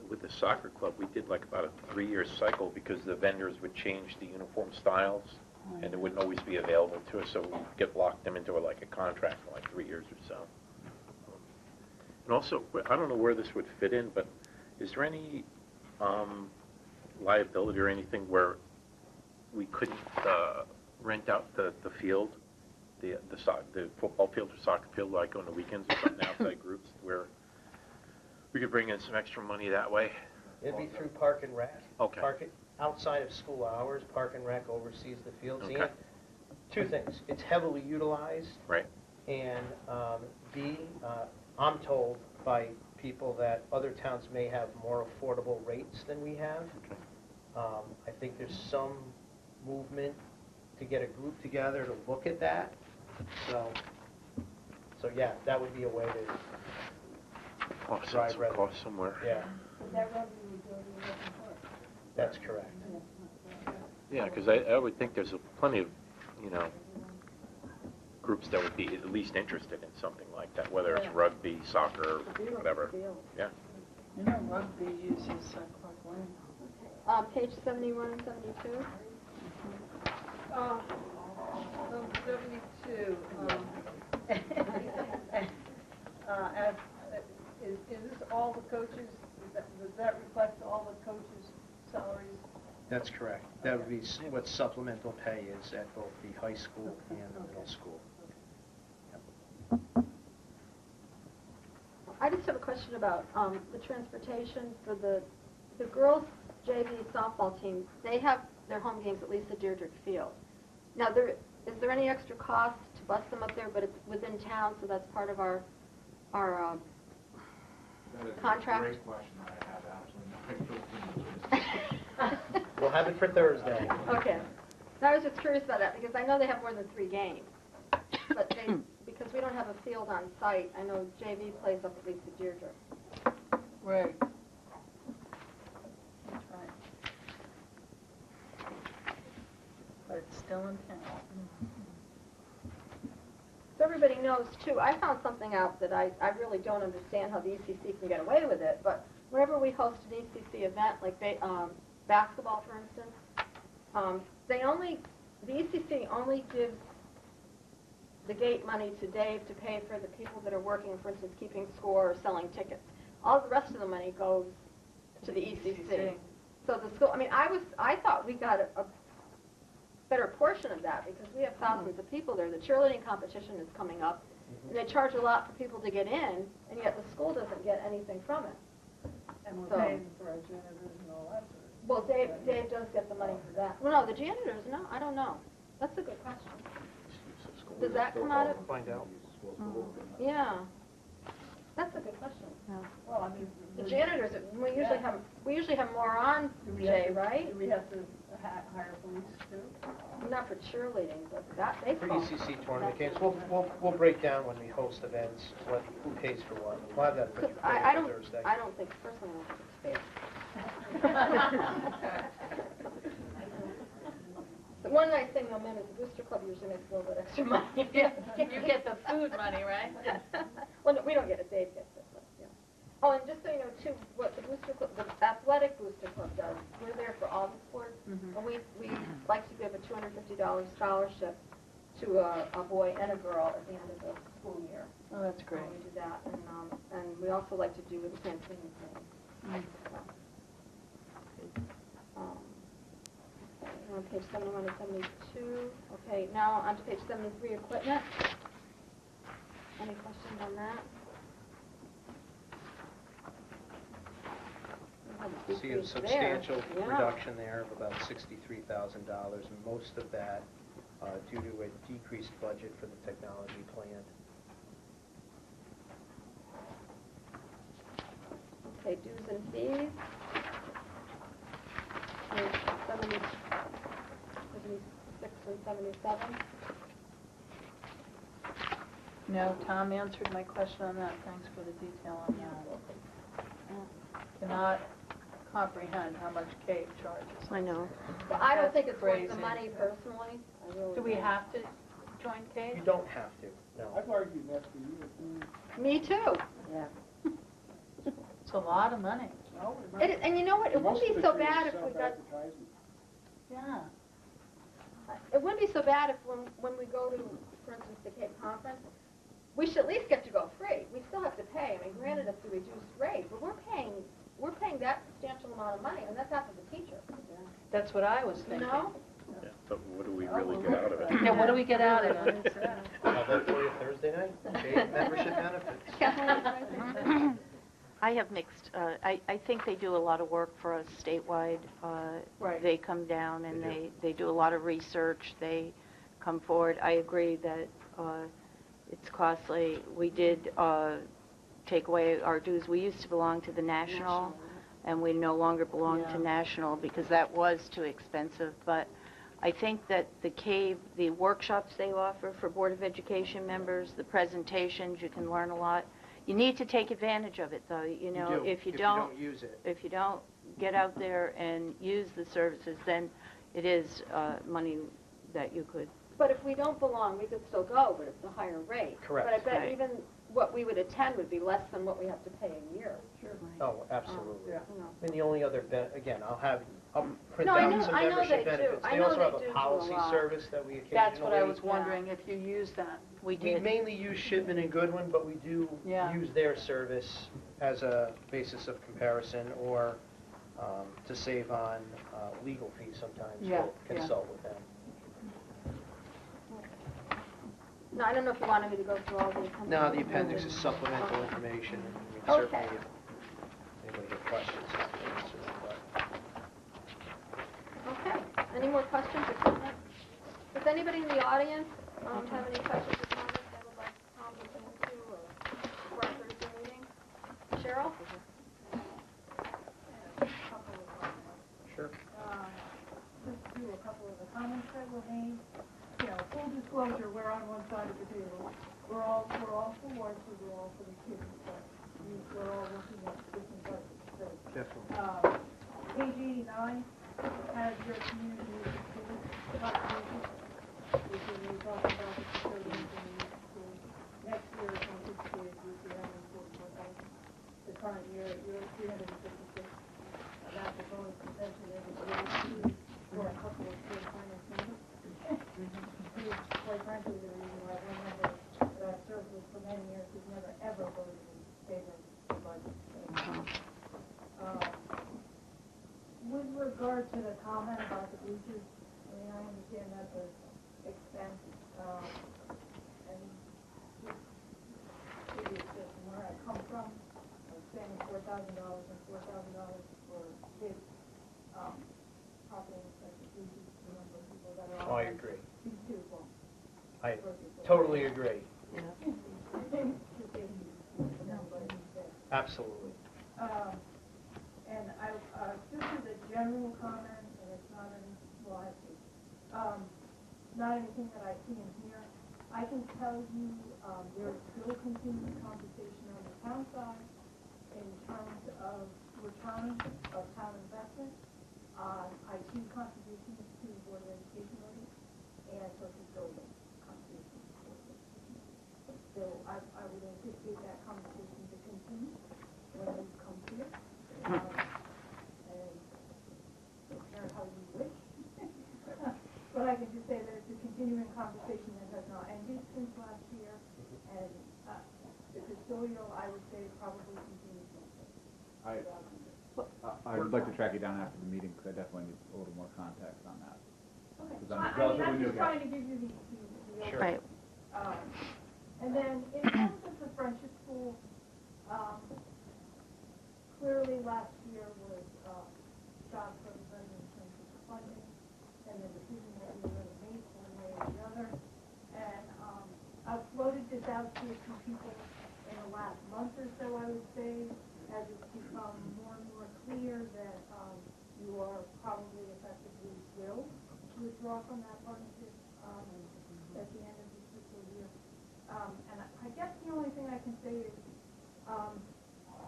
With the soccer club, we did like about a 3-year cycle because the vendors would change the uniform styles, and it wouldn't always be available to us, so we'd get locked them into a contract for like 3 years or so. And also, I don't know where this would fit in, but is there any liability or anything where we couldn't rent out the field, the football field or soccer field, like on the weekends or something, outside groups, where we could bring in some extra money that way? It'd be through Park and Rec. Okay. Outside of school hours, Park and Rec oversees the fields. Okay. And 2 things, it's heavily utilized. Right. And B, I'm told by people that other towns may have more affordable rates than we have. I think there's some movement to get a group together to look at that. So yeah, that would be a way to Offset some cost somewhere. Yeah, But that revenue would go to the local park. that's correct. Yeah, because I would think there's plenty of, groups that would be at least interested in something like that, whether it's rugby, soccer, whatever. Yeah. Rugby uses Clark Lane. Page 71 and 72. Number 72, is this all the coaches, does that reflect all the coaches' salaries? That's correct. That would be what supplemental pay is at both the high school and the middle school. I just have a question about the transportation for the girls' JV softball teams. They have their home games at least at Deirdre Field. Now, is there any extra cost to bus them up there, but it's within town, so that's part of our That is contract. a great question that I have absolutely no idea. We'll have it for Thursday. Okay. I was just curious about that, because I know they have more than 3 games. But they, because we don't have a field on site, I know JV plays up at least at Deirdre. Right. That's right. But it's still in town. So everybody knows, too, I found something out that I really don't understand how the ECC can get away with it, but whenever we host an ECC event, like basketball, for instance, the ECC only gives the gate money to Dave to pay for the people that are working, for instance, keeping score or selling tickets. All the rest of the money goes to the ECC. So the school, I mean, I thought we got a better portion of that, because we have thousands of people there. The cheerleading competition is coming up, and they charge a lot for people to get in, and yet the school doesn't get anything from it. And we're So- paying for our janitors and all that sort of stuff. Well, Dave does get the money for that. Well, no, the janitors, no, I don't know. That's a good question. Does that come out of, Find out. yeah, that's a good question. Well, I mean, The janitors, we usually have more on, Jay, right? do we have to hire police too? Not for cheerleading, but that, they For fall. ECC tournament games, we'll break down when we host events, who pays for what. We'll have that for Because I don't, Thursday. I don't think, personally, I don't think it's fair. The one nice thing though, man, is the Booster Club usually makes a little bit extra money. You get the food money, right? Well, no, we don't get it, Dave gets it, but, yeah. Oh, and just so you know too, what the Booster Club, the Athletic Booster Club does, we're there for all the sports, and we like to give a $250 scholarship to a boy and a girl at the end of the school year. Oh, that's great. We do that, and we also like to do with the canteen thing. We're on page 71 and 72. Okay, now on to page 73, equipment. Any questions on that? We have See a decrease there. substantial Yeah. reduction there of about $63,000, and most of that due to a decreased budget for the technology plan. Okay, dues and fees. Page 76 and 77. No, Tom answered my question on that. Thanks for the detail on that. Cannot comprehend how much Kate charges. I know. Well, I don't That's think it's worth the crazy. money personally. I really Do we don't. have to join Kate? You don't have to, no. I've argued that for years. Me too. It's a lot of money. No, And you know what, it wouldn't be so bad if we got, Yeah. it wouldn't be so bad if when we go to, for instance, the Cape Conference, we should at least get to go free. We still have to pay. I mean, granted, it's a reduced rate, but we're paying that substantial amount of money, and that's after the teacher. That's what I was You thinking. know? Yeah, but what do we really get out of it? Yeah, what do we get out of it? I'll have that for you Thursday night. Paid membership benefits. I have mixed, I think they do a lot of work for us statewide. Right. They come down and They they do a lot of research. They come forward. I agree that it's costly. We did take away our dues. We used to belong to the National, and we no longer belong Yeah. to National because that was too expensive. But I think that the CAVE, the workshops they offer for Board of Education members, the presentations, you can learn a lot. You need to take advantage of it, though. You know, do, if you don't use it. if you don't get out there and use the services, then it is money that you could. But if we don't belong, we could still go, but it's a higher rate. Correct. But I bet Right. even what we would attend would be less than what we have to pay a year. Oh, absolutely. Yeah. You know. And the only other, again, I'll print No, I out know- some I know membership they do. benefits. I They know also they have do a do a policy lot. service that we occasionally. That's what I was wondering, if you use that. We We did. mainly use Shipman and Goodwin, but we do Yeah. use their service as a basis of comparison, or to save on legal fees sometimes. Yeah, We'll consult with them. No, I don't know if you wanted me to go through all the appendix. No, the appendix is supplemental information, and we can Okay. certainly, if anybody has questions, answer them, but Okay, any more questions or comments? Does anybody in the audience have any questions or at the table, we're all for Warsaw, we're all for the kids, but we're all looking at different budgets. So, Definitely. page 89 has your community music school contribution, which is we talk about the custodians in the music school. Next year is anticipated to be 344,000. The current year, you're 356. That's a bonus convention every year for a couple of school finance members. Quite frankly, the reason why one member that I've served with for many years has never ever voted in favor of the budget. With regard to the comment about the bleachers, I mean, I understand that's an expense, and just where I come from, spending $4,000 and $4,000 for kids, property inspector bleachers, the number of people that are on. I agree. These two won't. I totally agree. Absolutely. And I, this is a general comment, and it's not any, well, I see, not anything that I see in here. I can tell you, there is still continued conversation on the town side in terms of return of town investment on IT contributions to the Board of Education levy and for custodial contributions to the Board of Education. So I would anticipate that conversation to continue when it comes here. And care how you wish. But I can just say that it's a continuing conversation that has not ended since last year, and the custodial, I would say, probably continues. I would like to track you down after the meeting, because I definitely need a little more context on that. Okay. Because I'm I mean, relatively I'm new just guy. trying to give you the Sure. Right. And then in terms of the friendship school, clearly last year was shot for the president in terms of funding and the decision that we were going to make one way or the other. And I've floated this out to a few people in the last month or so, I would say, as it's become more and more clear that you are probably effectively will withdraw from that partnership at the end of this fiscal year. And I guess the only thing I can say is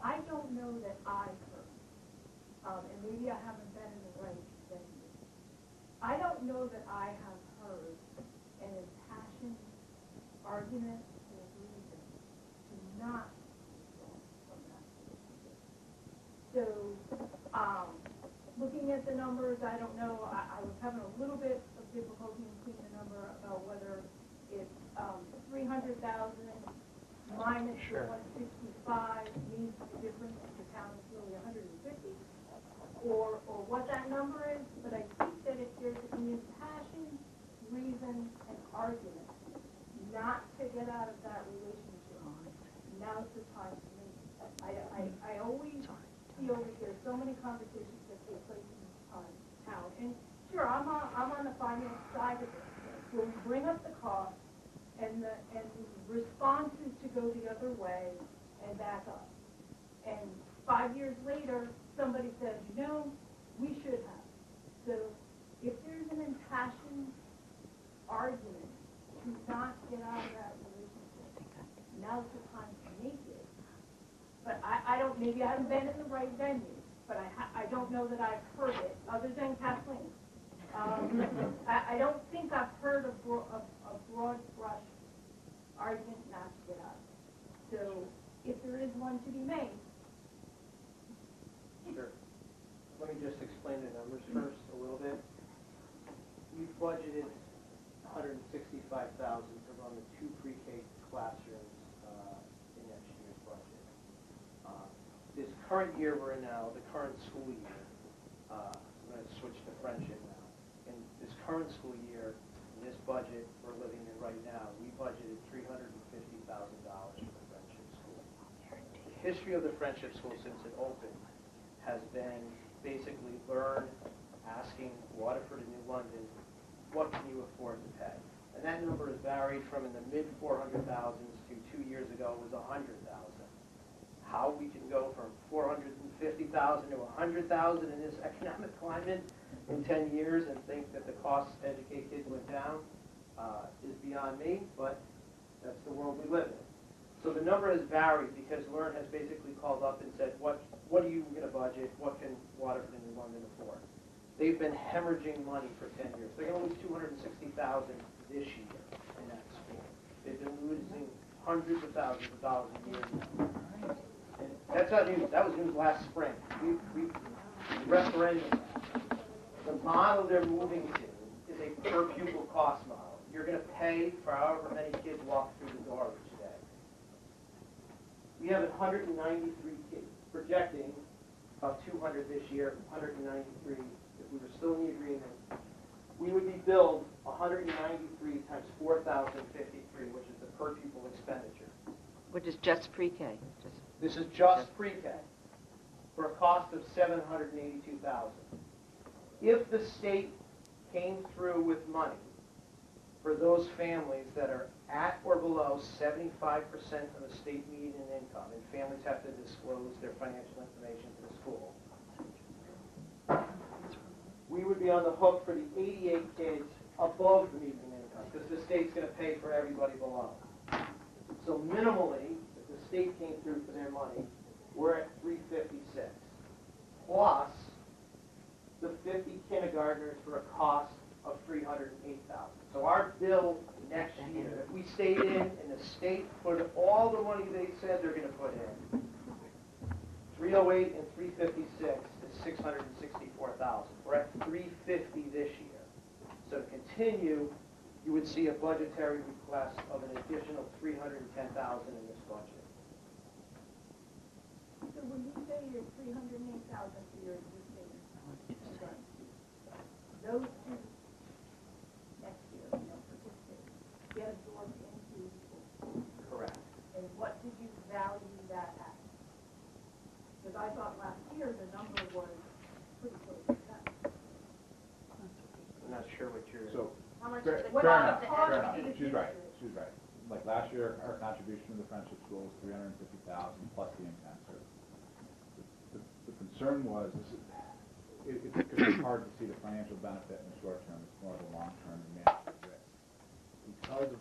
I don't know that I've heard, and maybe I haven't been in the right venue. I don't know that I have heard an impassioned argument or reason to not withdraw from that relationship. So, looking at the numbers, I don't know. I was having a little bit of difficulty in seeing the number about whether it's 300,000 minus Sure. the 165 means the difference if the town is really 150, or what that number is. But I think that if there's an impassioned reason and argument not to get out of that relationship, now's the time to make it. I always feel that there's so many conversations that take place in this town, and sure, I'm on the finance side of it, where we bring up the cost, and the response is to go the other way and back up. And 5 years later, somebody says, we should have. So if there's an impassioned argument to not get out of that relationship, now's the time to make it. But I don't, maybe I haven't been in the right venue, but I don't know that I've heard it, other than Kathleen. I don't think I've heard a broad brush argument not to get out. So if there is one to be made. Sure. Let me just explain the numbers first a little bit. We've budgeted $165,000 to run the 2 pre-K classrooms in next year's budget. This current year we're in now, the current school year, I'm going to switch to friendship now. In this current school year, in this budget we're living in right now, we budgeted $350,000 for the friendship school. The history of the friendship school since it opened has been basically learn, asking Waterford and New London, what can you afford to pay? And that number has varied from in the mid 400,000s to 2 years ago was 100,000. How we can go from 450,000 to 100,000 in this economic climate in 10 years and think that the cost to educate kids went down is beyond me. But the number has varied because Learn has basically called up and said, what are you going to budget? What can Waterford and New London afford? They've been hemorrhaging money for 10 years. They're going to lose $260,000 this year in that school. They've been losing hundreds of thousands of dollars a year now. And that's not news. That was news last spring. We referendum that. The model they're moving to is a per pupil cost model. You're going to pay for however many kids walk through the door each day. We have 193 kids, projecting about 200 this year, 193. If we were still in the agreement, we would be billed 193 times 4,053, which is the per pupil expenditure. Which is just pre-K. This is just pre-K for a cost of $782,000. If the state came through with money for those families that are at or below 75% of the state median income, and families have to disclose their financial information to the school, we would be on the hook for the 88 kids above the median income, because the state's going to pay for everybody below. So minimally, if the state came through for their money, we're at 356, plus the 50 kindergartners for a cost of $308,000. So our bill next year, if we stayed in and the state put all the money they said they're going to put in, 308 and 356 is $664,000. We're at 350 this year. So to continue, you would see a budgetary request of an additional $310,000 in this budget. So when you say you're 308,000 for your existing, those two next year, participate, get absorbed into the school. Correct. And what did you value that at? Because I thought last year the number was pretty close to that. I'm not sure what you're... So, How much fair is it? What enough, the fair cost enough. to the She's right, district? she's right. Like last year, our contribution to the Friendship School was $350,000 plus the intensive. The concern was, it's hard to see the financial benefit in the short term. It's more of the long term and manage the risk. Because of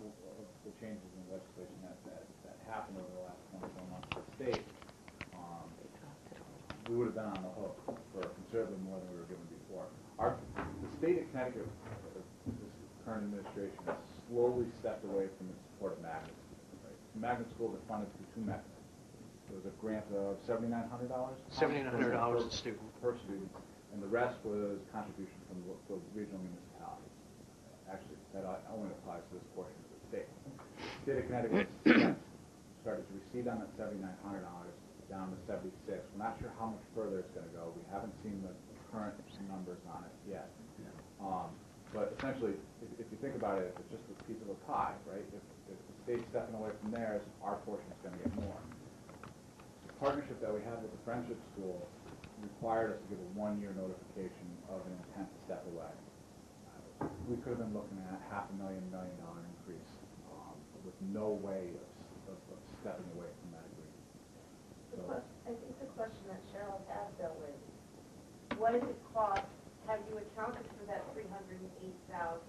the changes in legislation that happened over the last 24 months for the state, we would have been on the hook for considerably more than we were given before. The state of Connecticut, this current administration, has slowly stepped away from its support of magnet schools. Right? Magnet schools are funded through two mechanisms. There was a grant of $7,900? $7,900 a student. Per student, and the rest was contribution from the regional municipalities. Actually, that only applies to this portion of the state. The state of Connecticut started to recede on that $7,900 down to 76. We're not sure how much further it's going to go. We haven't seen the current numbers on it yet. But essentially, if you think about it, it's just a piece of a pie, right? If the state's stepping away from theirs, our portion is going to get more. The partnership that we had with the Friendship School required us to give a 1-year notification of an intent to step away. We could have been looking at $500,000 $1 million increase with no way of stepping away from that agreement. So, I think the question that Cheryl has though is, what does it cost? Have you accounted for that $308,000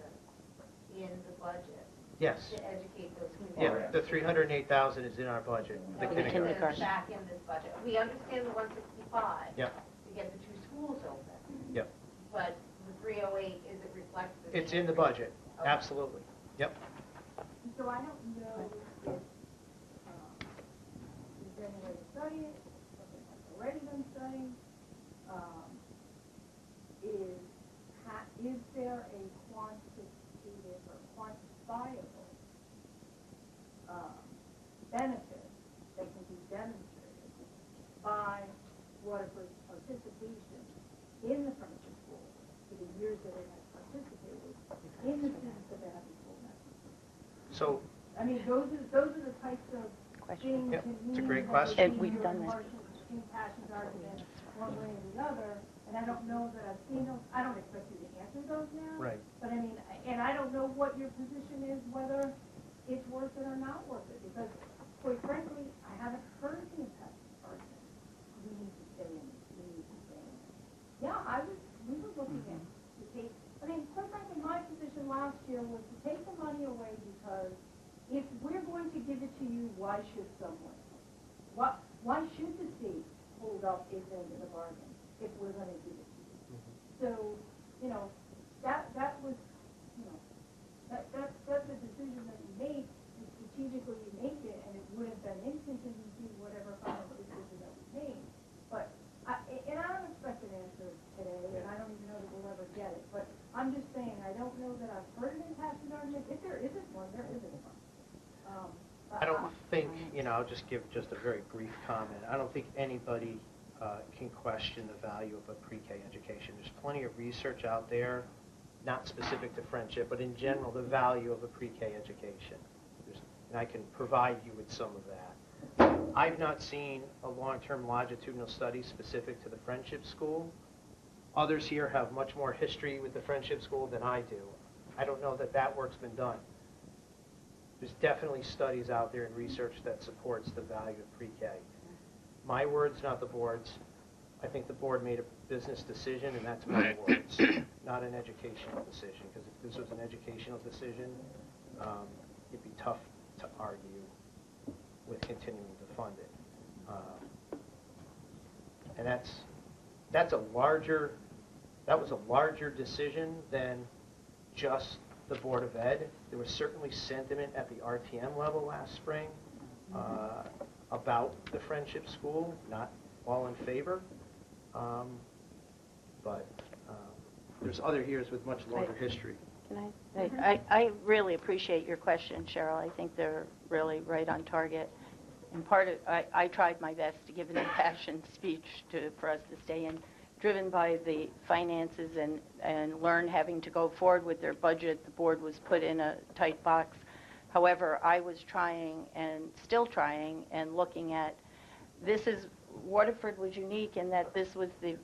in the budget Yes. to educate those Yeah, communities? the $308,000 is in our budget. The Okay, so kindergarten. it's back in this budget. We understand the 165 Yep. to get the two schools open. Yep. But the 308, is it reflected? It's in the budget. Absolutely. Yep. So I don't know if, is there any way to study it, something that's already been studied? Is there a quantitative or quantifiable benefit that can be demonstrated by Waterford's participation in the Friendship School for the years that it has participated in the students that they have before that? So, I mean, those are the types of things. Yep, to it's a me great that question. would And be we've your done that. impartial extreme passions argument one way or the other, and I don't know that I've seen those. I don't expect you to answer those now. right. But I mean, and I don't know what your position is, whether it's worth it or not worth it, because quite frankly, I haven't heard the argument. We need to stay in it. We need to stay in it. Yeah, we were looking at to take, I mean, quite frankly, my position last year was to take the money away because if we're going to to give it to you, why should someone? Why should the state hold up its end of the bargain if we're going to give it to you? So, that was, that's a decision that you make, and strategically you make it, and it would have been in contingency, whatever final decision that was made. But, I don't expect an answer today, and I don't even know that we'll ever get it. But I'm just saying, I don't know that I've heard an impassioned argument. If there isn't one, there isn't one. I don't think, I'll just give just a very brief comment. I don't think anybody can question the value of a pre-K education. There's plenty of research out there, not specific to friendship, but in general, the value of a pre-K education. And I can provide you with some of that. I've not seen a long-term longitudinal study specific to the friendship school. Others here have much more history with the friendship school than I do. I don't know that that work's been done. There's definitely studies out there and research that supports the value of pre-K. My words, not the board's. I think the board made a business decision, and that's my words, not an educational decision. Because if this was an educational decision, it'd be tough to argue with continuing to fund it. And that was a larger decision than just the Board of Ed. There was certainly sentiment at the RTM level last spring about the friendship school, not all in favor. But there's other years with much longer history. Can I really appreciate your question, Cheryl. I think they're really right on target. And I tried my best to give an impassioned speech for us to stay in, driven by the finances and Learn having to go forward with their budget. The board was put in a tight box. However, I was trying and still trying and looking at Waterford was unique in that this was the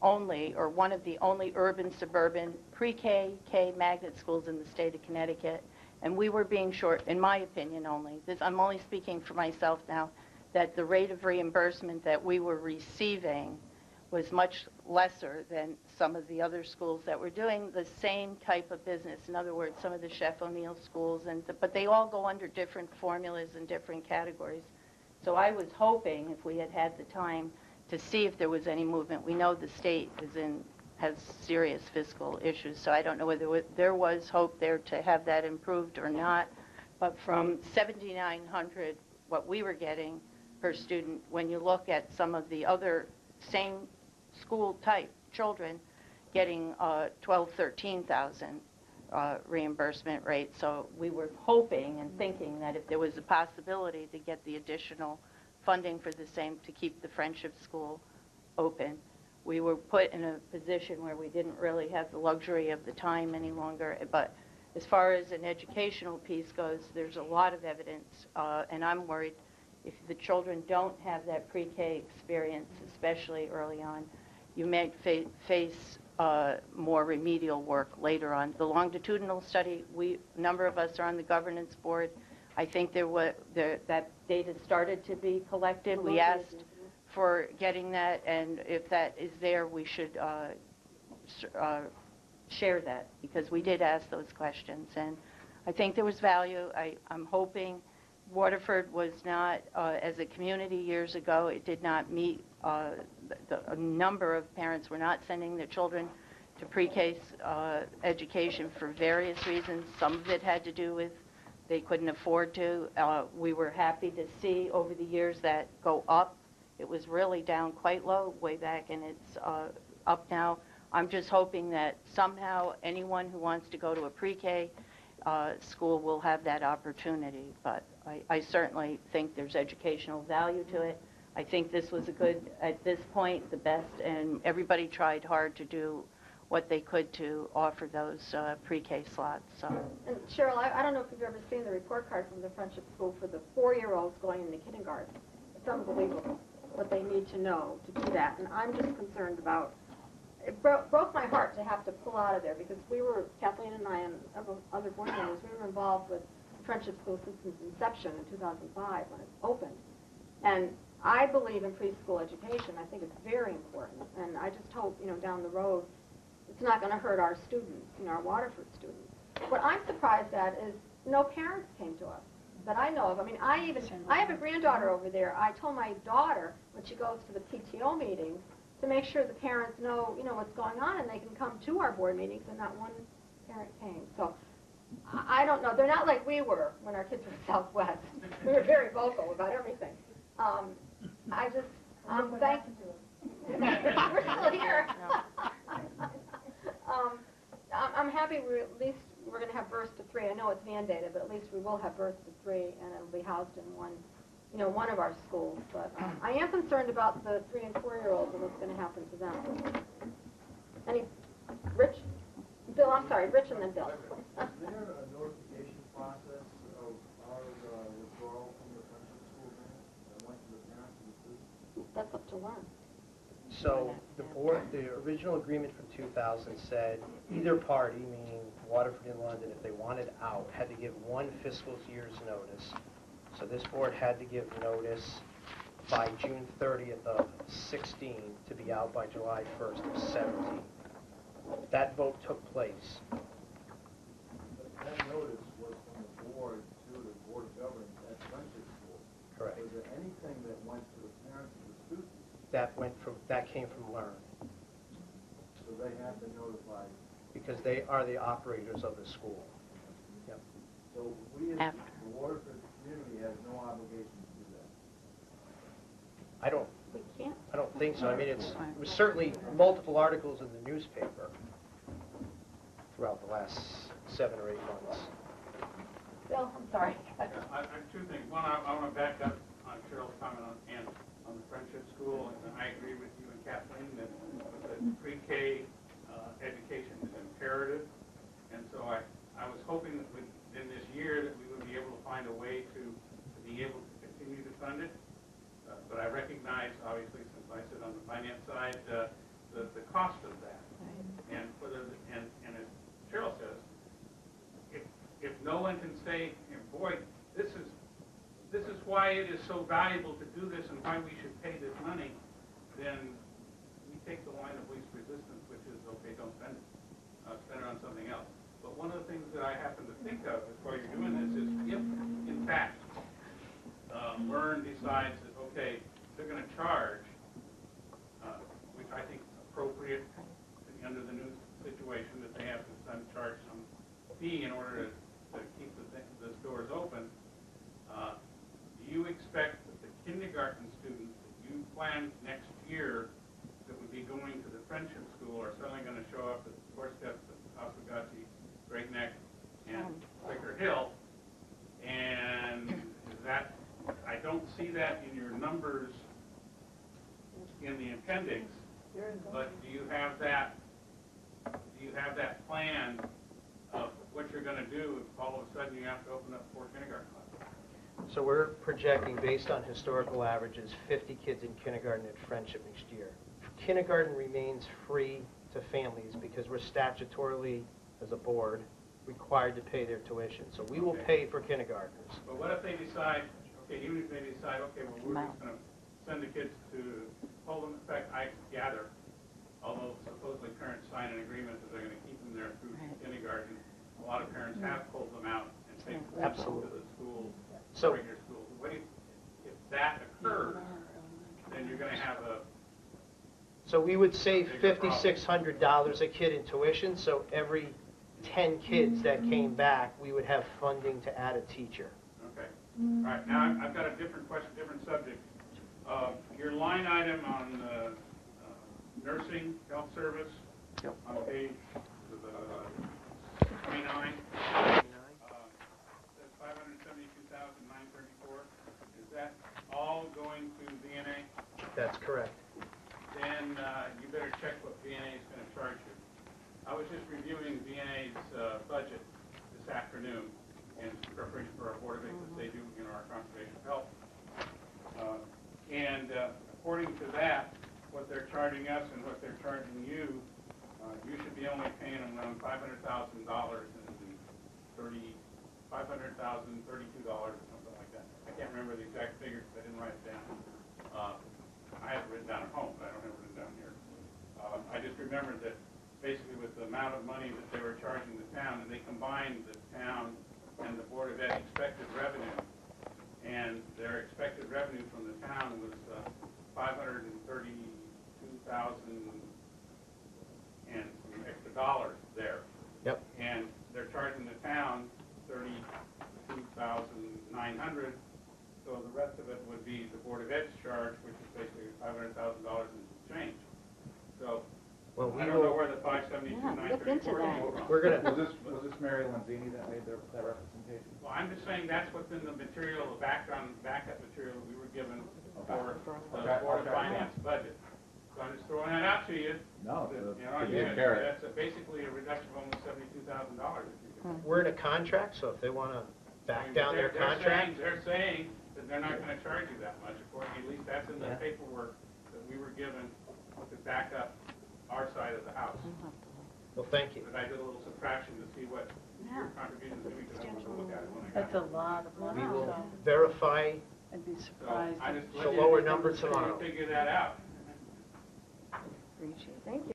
only, or one of the only urban suburban pre-K, K magnet schools in the state of Connecticut. And we were being short, in my opinion only, I'm only speaking for myself now, that the rate of reimbursement that we were receiving was much lesser than some of the other schools that were doing the same type of business. In other words, some of the Chef O'Neill schools, but they all go under different formulas and different categories. So I was hoping, if we had the time, to see if there was any movement. We know the state has serious fiscal issues, so I don't know whether there was hope there to have that improved or not. But from $7,900, what we were getting per student, when you look at some of the other same school type children getting $12,000, $13,000 reimbursement rate. So we were hoping and thinking that if there was a possibility to get the additional funding for the same to keep the friendship school open, we were put in a position where we didn't really have the luxury of the time any longer. But as far as an educational piece goes, there's a lot of evidence, and I'm worried if the children don't have that pre-K experience, especially early on, you may face more remedial work later on. The longitudinal study, a number of us are on the governance board. I think that data started to be collected. We asked for getting that, and if that is there, we should share that, because we did ask those questions. And I think there was value. I'm hoping Waterford was not, as a community years ago, it did not meet, a number of parents were not sending their children to pre-K education for various reasons. Some of it had to do with they couldn't afford to. We were happy to see over the years that go up. It was really down quite low way back, and it's up now. I'm just hoping that somehow anyone who wants to go to a pre-K school will have that opportunity. But I certainly think there's educational value to it. I think this was at this point, the best, and everybody tried hard to do what they could to offer those pre-K slots. So. And Cheryl, I don't know if you've ever seen the report card from the Friendship School for the 4-year-olds going into kindergarten. It's unbelievable what they need to know to do that. And I'm just concerned about, it broke my heart to have to pull out of there, because Kathleen and I and other board members, we were involved with Friendship School since its inception in 2005 when it opened. And I believe in preschool education. I think it's very important. And I just hope, down the road, it's not going to hurt our students, our Waterford students. What I'm surprised at is no parents came to us. that I know of. I mean, I have a granddaughter over there. I told my daughter when she goes to the PTO meetings to make sure the parents know, what's going on and they can come to our board meetings, and not one parent came. So I don't know. They're not like we were when our kids were at Southwest. We were very vocal about everything. I'm thankful. We're still here. I'm happy at least we're going to have bursts of 3. I know it's mandated, but at least we will have bursts of 3, and it'll be housed in one of our schools. But I am concerned about the 3 and 4-year-olds and what's going to happen to them. Rich? Bill, I'm sorry, Rich and then Bill. Is there a notification process of our withdrawal from the friendship school grant that went to the parents of the students? That's up to learn. So the original agreement from 2000 said either party, meaning Waterford and London, if they wanted out, had to give 1 fiscal year's notice. So this board had to give notice by June 30th of 16 to be out by July 1st of 17. That vote took place. But that notice was from the board to the Board of Governors at friendship school. Correct. Was there anything that went to the parents of the students? That came from Learn, So they have been notified. because they are the operators of the school. Yep. So we as the Waterford community has no obligation to do that. We can't. I don't think so. I mean, it was certainly multiple articles in the newspaper throughout the last 7 or 8 months. Bill, I'm sorry. I have 2 things. One, I want to back up on Cheryl's comment on the friendship school, and I agree with you and Kathleen that the pre-K education is imperative, and so I was hoping that within this year that we would be able to find a way to be able to continue to fund it. But I recognize, obviously, since I sit on the finance side, the cost of that. And as Cheryl says, if no one can say, boy, this is why it is so valuable to do this and why we should pay this money, then we take the line of least resistance, which is, okay, don't spend it. Spend it on something else. But one of the things that I happen to think of as while you're doing this is if, in fact, Learn decides that, okay, they're going to charge, which I think is appropriate under the new situation that they have to charge some fee in order to keep the stores open. Do you expect that the kindergarten students that you plan next year that would be going to the friendship school are suddenly going to show up at the doorsteps of Oswegatchie, Great Neck, and Quaker Hill? And is that, I don't see that in your numbers in the appendix, but do you have that plan of what you're going to do if all of a sudden you have to open up 4 kindergarten classes? So we're projecting, based on historical averages, 50 kids in kindergarten at Friendship next year. Kindergarten remains free to families because we're statutorily, as a board, required to pay their tuition. So we will pay for kindergartners. But what if they decide, okay, even if they decide, okay, well, we're just going to send the kids to Poland. In fact, I gather, although supposedly parents sign an agreement that they're going to keep them there through kindergarten, a lot of parents have pulled them out and taken them to the schools, regular schools. What if that occurs, then you're going to have a... So we would save $5,600 a kid in tuition, so every 10 kids that came back, we would have funding to add a teacher. Okay. All right. Now, I've got a different question, different subject. Your line item on nursing health service on page 29 says $572,934. Is that all going to VNA? That's correct. Then you better check what VNA is going to charge you. I was just reviewing VNA's budget this afternoon in preparation for our Board of Ed that they do in our conservation of health. And according to that, what they're charging us and what they're charging you, you should be only paying them around $500,000 and $32 or something like that. I can't remember the exact figure because I didn't write it down. I have it written down at home, but I don't have it written down here. I just remembered that basically with the amount of money that they were charging the town, and they combined the town and the Board of Ed expected revenue, and their expected revenue from the town was $532,000 and some extra dollars there. Yep. And they're charging the town $32,900, so the rest of it would be the Board of Ed's charge, which is basically $500,000 and change. So, Well, I don't know where the 572,934 look into came that. from. We're gonna, Was this Mary Lanzini that made that representation? Well, I'm just saying that's what's in the material, the backup material we were given for the Okay. Board of Finance budget. So I'm just throwing that out to you. No, that, the- you know, the big carrot. that's basically a reduction of almost $72,000 if you could. we're in a contract, so if they wanna back down their They're contract, saying that they're not gonna charge you that much, according, at least that's in the Yeah. paperwork that we were given to back up our side of the house. well, thank you. But I did a little subtraction to see what your contributions would be, because I wanted to look at it when I got That's a it. lot of money, We will so verify, I'd be So surprised. I if- just It's a let you lower number try to tomorrow. figure that out. Appreciate it. Thank you.